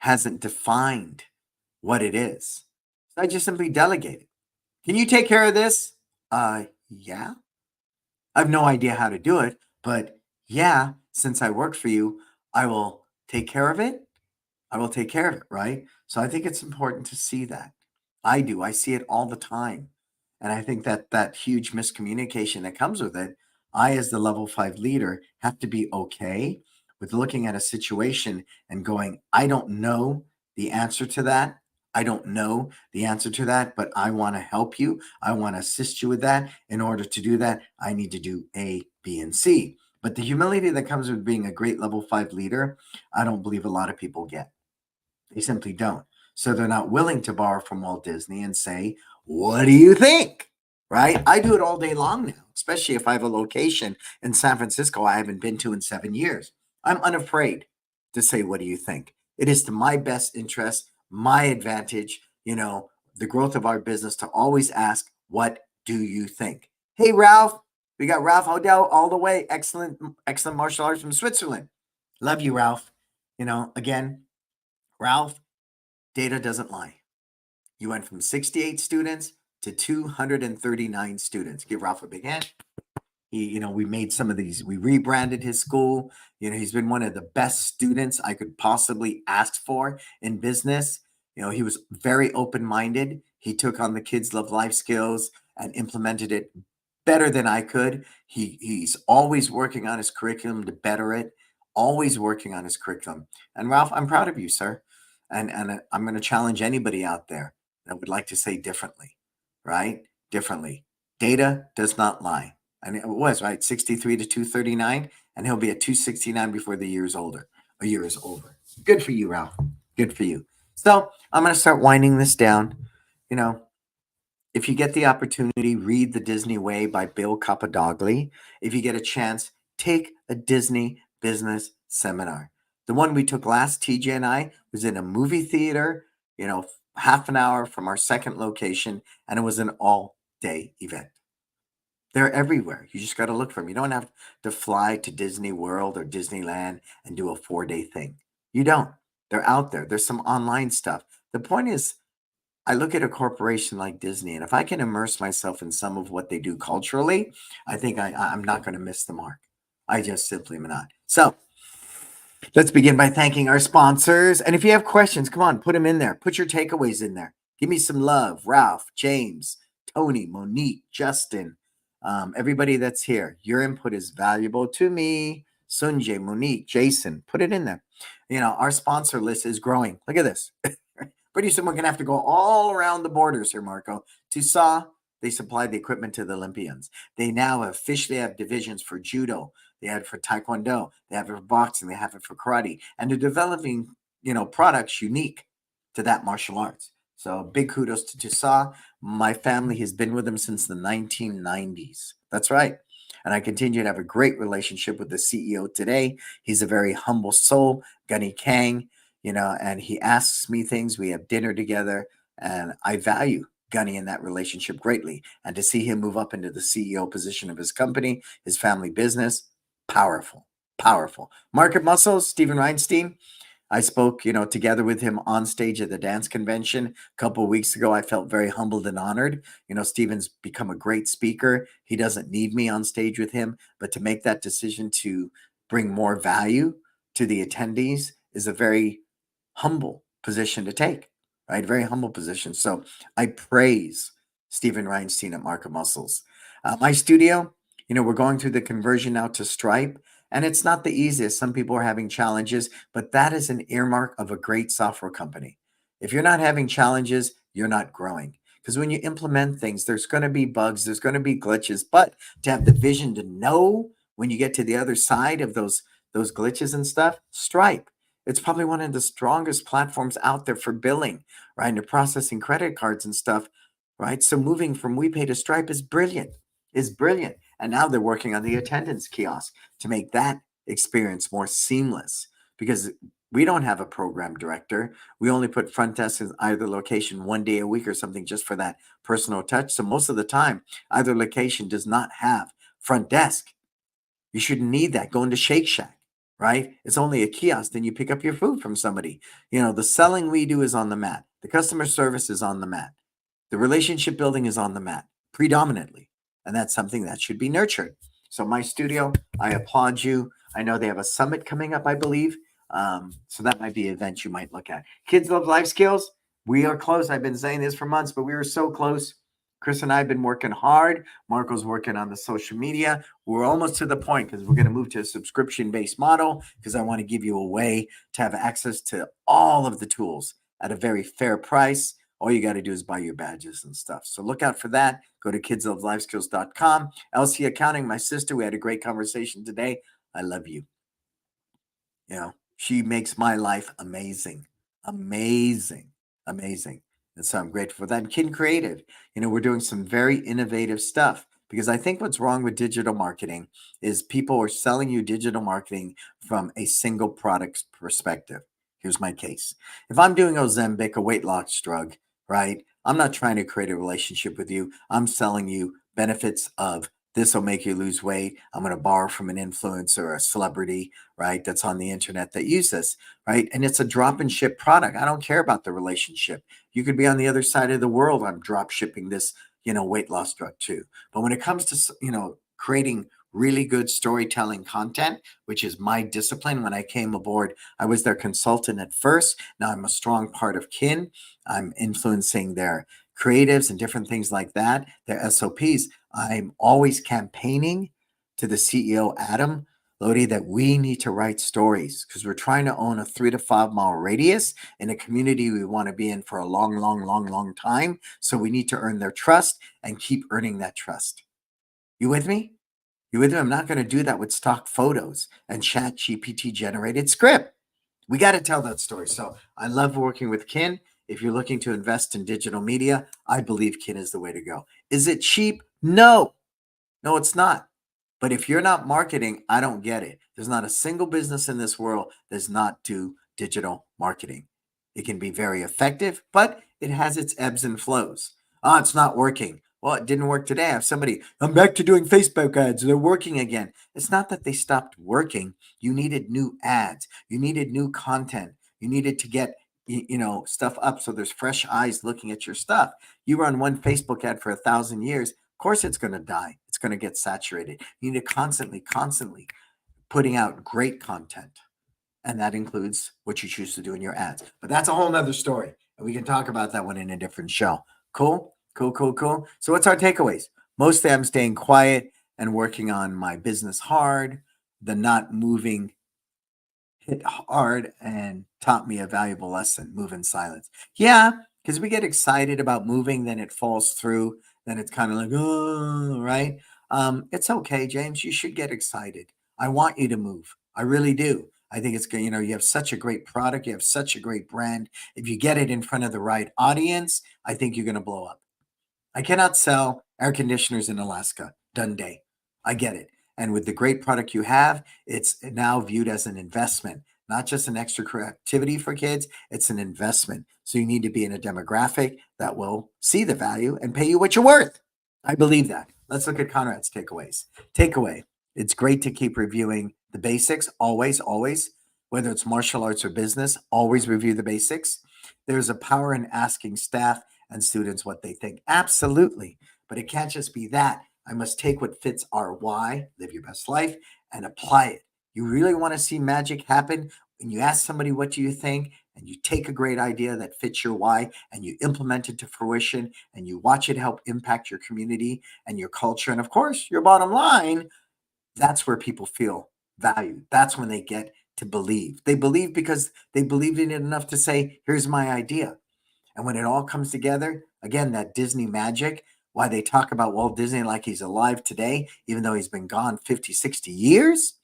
hasn't defined what it is. So I just simply delegate it. Can you take care of this? Yeah. I have no idea how to do it, but yeah, since I work for you, I will take care of it. I will take care of it, right? So I think it's important to see that. I do. I see it all the time. And I think that that huge miscommunication that comes with it, I, as the level 5 leader, have to be okay with looking at a situation and going, I don't know the answer to that. I don't know the answer to that, but I want to help you. I want to assist you with that. In order to do that, I need to do A, B, and C. But the humility that comes with being a great level 5 leader, I don't believe a lot of people get. They simply don't. So they're not willing to borrow from Walt Disney and say, what do you think? Right? I do it all day long now, especially if I have a location in San Francisco I haven't been to in 7 years. I'm unafraid to say, what do you think? It is to my best interest, my advantage, the growth of our business to always ask, what do you think? Hey, Ralph, we got Ralph Hodel all the way. Excellent, excellent martial arts from Switzerland. Love you, Ralph. Again, Ralph, data doesn't lie. You went from 68 students to 239 students. Give Ralph a big hand. We made some of these, we rebranded his school. He's been one of the best students I could possibly ask for in business. He was very open-minded. He took on the kids love life skills and implemented it better than I could. He's always working on his curriculum to better it, always working on his curriculum. And Ralph, I'm proud of you, sir. And I'm going to challenge anybody out there that would like to say differently, right? Differently. Data does not lie. And it was, right? 63 to 239, and he'll be at 269 before the year is older. A year is over. Good for you, Ralph. Good for you. So I'm going to start winding this down. If you get the opportunity, read The Disney Way by Bill Capodogli. If you get a chance, take a Disney business seminar. The one we took last, TJ and I, was in a movie theater, half an hour from our second location, and it was an all-day event. They're everywhere. You just got to look for them. You don't have to fly to Disney World or Disneyland and do a 4-day thing. You don't. They're out there. There's some online stuff. The point is, I look at a corporation like Disney, and if I can immerse myself in some of what they do culturally, I think I'm not going to miss the mark. I just simply am not. So let's begin by thanking our sponsors. And if you have questions, come on, put them in there. Put your takeaways in there. Give me some love. Ralph, James, Tony, Monique, Justin, everybody that's here. Your input is valuable to me. Sunjay, Monique, Jason, put it in there. Our sponsor list is growing. Look at this. Pretty soon we're going to have to go all around the borders here, Marco, to They supply the equipment to the Olympians. They now officially have divisions for judo. They have it for taekwondo. They have it for boxing. They have it for karate. And they're developing, products unique to that martial arts. So big kudos to Tusa. My family has been with him since the 1990s. That's right. And I continue to have a great relationship with the CEO today. He's a very humble soul, Gunny Kang, and he asks me things. We have dinner together, and I value Gunny in that relationship greatly. And to see him move up into the CEO position of his company, his family business, powerful, powerful. Market muscles, Stephen Reinstein. I spoke, together with him on stage at the dance convention a couple of weeks ago. I felt very humbled and honored. Steven's become a great speaker. He doesn't need me on stage with him, but to make that decision to bring more value to the attendees is a very humble position to take, right? Very humble position. So I praise Stephen Reinstein at Market Muscles. My studio, we're going through the conversion now to Stripe, and it's not the easiest. Some people are having challenges, but that is an earmark of a great software company. If you're not having challenges, you're not growing. Because when you implement things, there's going to be bugs, there's going to be glitches, but to have the vision to know when you get to the other side of those glitches and stuff, Stripe. It's probably one of the strongest platforms out there for billing, right? And processing credit cards and stuff, right? So moving from WePay to Stripe is brilliant, And now they're working on the attendance kiosk to make that experience more seamless because we don't have a program director. We only put front desk in either location one day a week or something just for that personal touch. So most of the time, either location does not have front desk. You shouldn't need that. Go into Shake Shack, right? It's only a kiosk. Then you pick up your food from somebody. The selling we do is on the mat. The customer service is on the mat. The relationship building is on the mat predominantly. And that's something that should be nurtured. So my studio, I applaud you. I know they have a summit coming up, I believe. So that might be an event you might look at. Kids Love Life Skills. We are close. I've been saying this for months, but we were so close. Chris and I have been working hard. Marco's working on the social media. We're almost to the point because we're going to move to a subscription-based model because I want to give you a way to have access to all of the tools at a very fair price. All you got to do is buy your badges and stuff. So look out for that. Go to kidslovelifeskills.com. LC Accounting, my sister, we had a great conversation today. I love you. She makes my life amazing, amazing, amazing. And so I'm grateful for that. And Kin Creative, we're doing some very innovative stuff because I think what's wrong with digital marketing is people are selling you digital marketing from a single product perspective. Here's my case. If I'm doing Ozempic, a weight loss drug, right? I'm not trying to create a relationship with you. I'm selling you benefits of this will make you lose weight. I'm going to borrow from an influencer or a celebrity, right? That's on the internet that use this, right? And it's a drop and ship product. I don't care about the relationship. You could be on the other side of the world. I'm drop shipping this, weight loss drug too. But when it comes to, creating really good storytelling content, which is my discipline. When I came aboard, I was their consultant at first. Now I'm a strong part of Kin. I'm influencing their creatives and different things like that, their SOPs. I'm always campaigning to the CEO, Adam Lodi, that we need to write stories because we're trying to own a 3 to 5 mile radius in a community we want to be in for a long, long, long, long time. So we need to earn their trust and keep earning that trust. You with me? You with me? I'm not going to do that with stock photos and chat GPT generated script. We got to tell that story. So I love working with Kin. If you're looking to invest in digital media, I believe Kin is the way to go. Is it cheap? No, it's not. But if you're not marketing, I don't get it. There's not a single business in this world that does not do digital marketing. It can be very effective, but it has its ebbs and flows. Oh, it's not working. Well, it didn't work today. I have somebody, I'm back to doing Facebook ads. They're working again. It's not that they stopped working. You needed new ads. You needed new content. You needed to get stuff up so there's fresh eyes looking at your stuff. You run one Facebook ad for 1,000 years. Of course, it's going to die. It's going to get saturated. You need to constantly putting out great content. And that includes what you choose to do in your ads. But that's a whole nother story. And we can talk about that one in a different show. Cool? Cool. So what's our takeaways? Mostly I'm staying quiet and working on my business hard. The not moving hit hard and taught me a valuable lesson. Move in silence. Yeah, because we get excited about moving, then it falls through. then it's kind of like, oh, right? It's okay, James. You should get excited. I want you to move. I really do. I think it's good. You know, you have such a great product. You have such a great brand. If you get it in front of the right audience, I think you're going to blow up. I cannot sell air conditioners in Alaska. Done day. I get it. And with the great product you have, it's now viewed as an investment, not just an extra activity for kids. It's an investment. So you need to be in a demographic that will see the value and pay you what you're worth. I believe that. Let's look at Conrad's takeaways. Takeaway: it's great to keep reviewing the basics, always, always, whether it's martial arts or business, always review the basics. There's a power in asking staff and students what they think. Absolutely. But it can't just be that. I must take what fits our why, live your best life, and apply it. You really want to see magic happen? When you ask somebody, what do you think? And you take a great idea that fits your why and you implement it to fruition and you watch it help impact your community and your culture. And of course, your bottom line, that's where people feel valued. That's when they get to believe. They believe because they believed in it enough to say, here's my idea. And when it all comes together, again, that Disney magic, why they talk about Walt Disney like he's alive today, even though he's been gone 50, 60 years,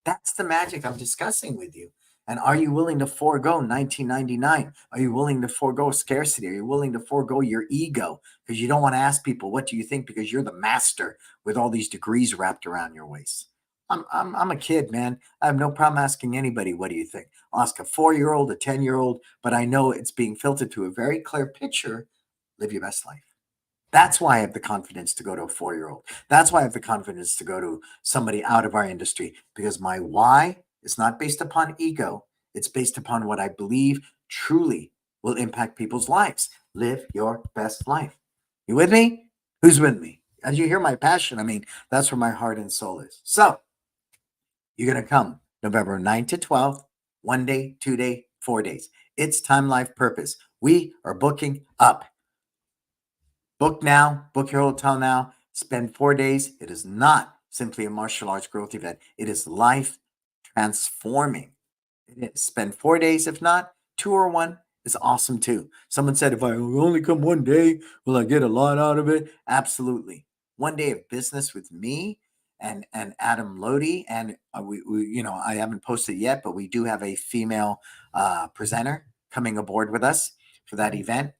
that's the magic I'm discussing with you. And are you willing to forego 1999? Are you willing to forego scarcity? Are you willing to forego your ego? Because you don't want to ask people, what do you think? Because you're the master with all these degrees wrapped around your waist. I'm a kid, man. I have no problem asking anybody, what do you think? I'll ask a 4-year-old, a 10-year-old, but I know it's being filtered to a very clear picture. Live your best life. That's why I have the confidence to go to a 4-year-old. That's why I have the confidence to go to somebody out of our industry, because my why is not based upon ego. It's based upon what I believe truly will impact people's lives. Live your best life. You with me? Who's with me? As you hear my passion, I mean, that's where my heart and soul is. So you're going to come November 9th to 12th, 1 day, 2 day, 4 days. It's Time Life Purpose. We are booking up. Book now, book your hotel now, spend 4 days. It is not simply a martial arts growth event, it is life transforming. It is. Spend 4 days. If not, 2 or 1 is awesome too. Someone said, if I only come 1 day, will I get a lot out of it? Absolutely. 1 day of business with me and Adam Lodi. And we, I haven't posted it yet, but we do have a female presenter coming aboard with us for that event.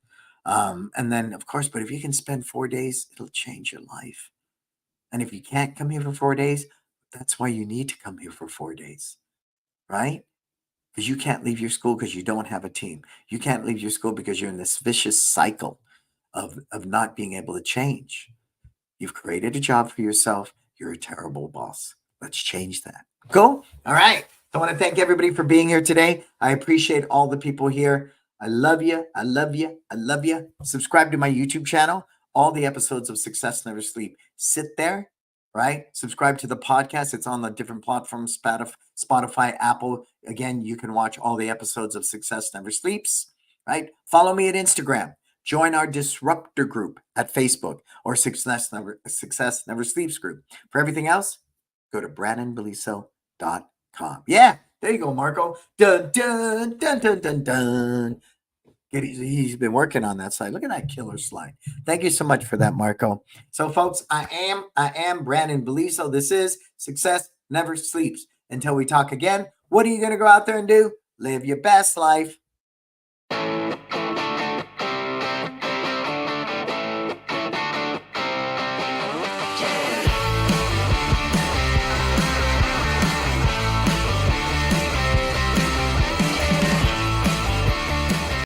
And then, of course, but if you can spend 4 days, it'll change your life. And if you can't come here for 4 days, that's why you need to come here for 4 days, right? Because you can't leave your school because you don't have a team. You can't leave your school because you're in this vicious cycle of not being able to change. You've created a job for yourself. You're a terrible boss. Let's change that. Cool? All right. So I want to thank everybody for being here today. I appreciate all the people here. I love you. I love you. I love you. Subscribe to my YouTube channel. All the episodes of Success Never Sleep. Sit there, right? Subscribe to the podcast. It's on the different platforms, Spotify, Apple. Again, you can watch all the episodes of Success Never Sleeps, right? Follow me at Instagram. Join our disruptor group at Facebook or Success Never Sleeps group. For everything else, go to BrannonBeliso.com. Yeah, there you go, Marco. Dun, dun, dun, dun, dun, dun. He's been working on that slide. Look at that killer slide. Thank you so much for that, Marco. So, folks, I am Brannon Beliso. This is Success Never Sleeps. Until we talk again, what are you going to go out there and do? Live your best life.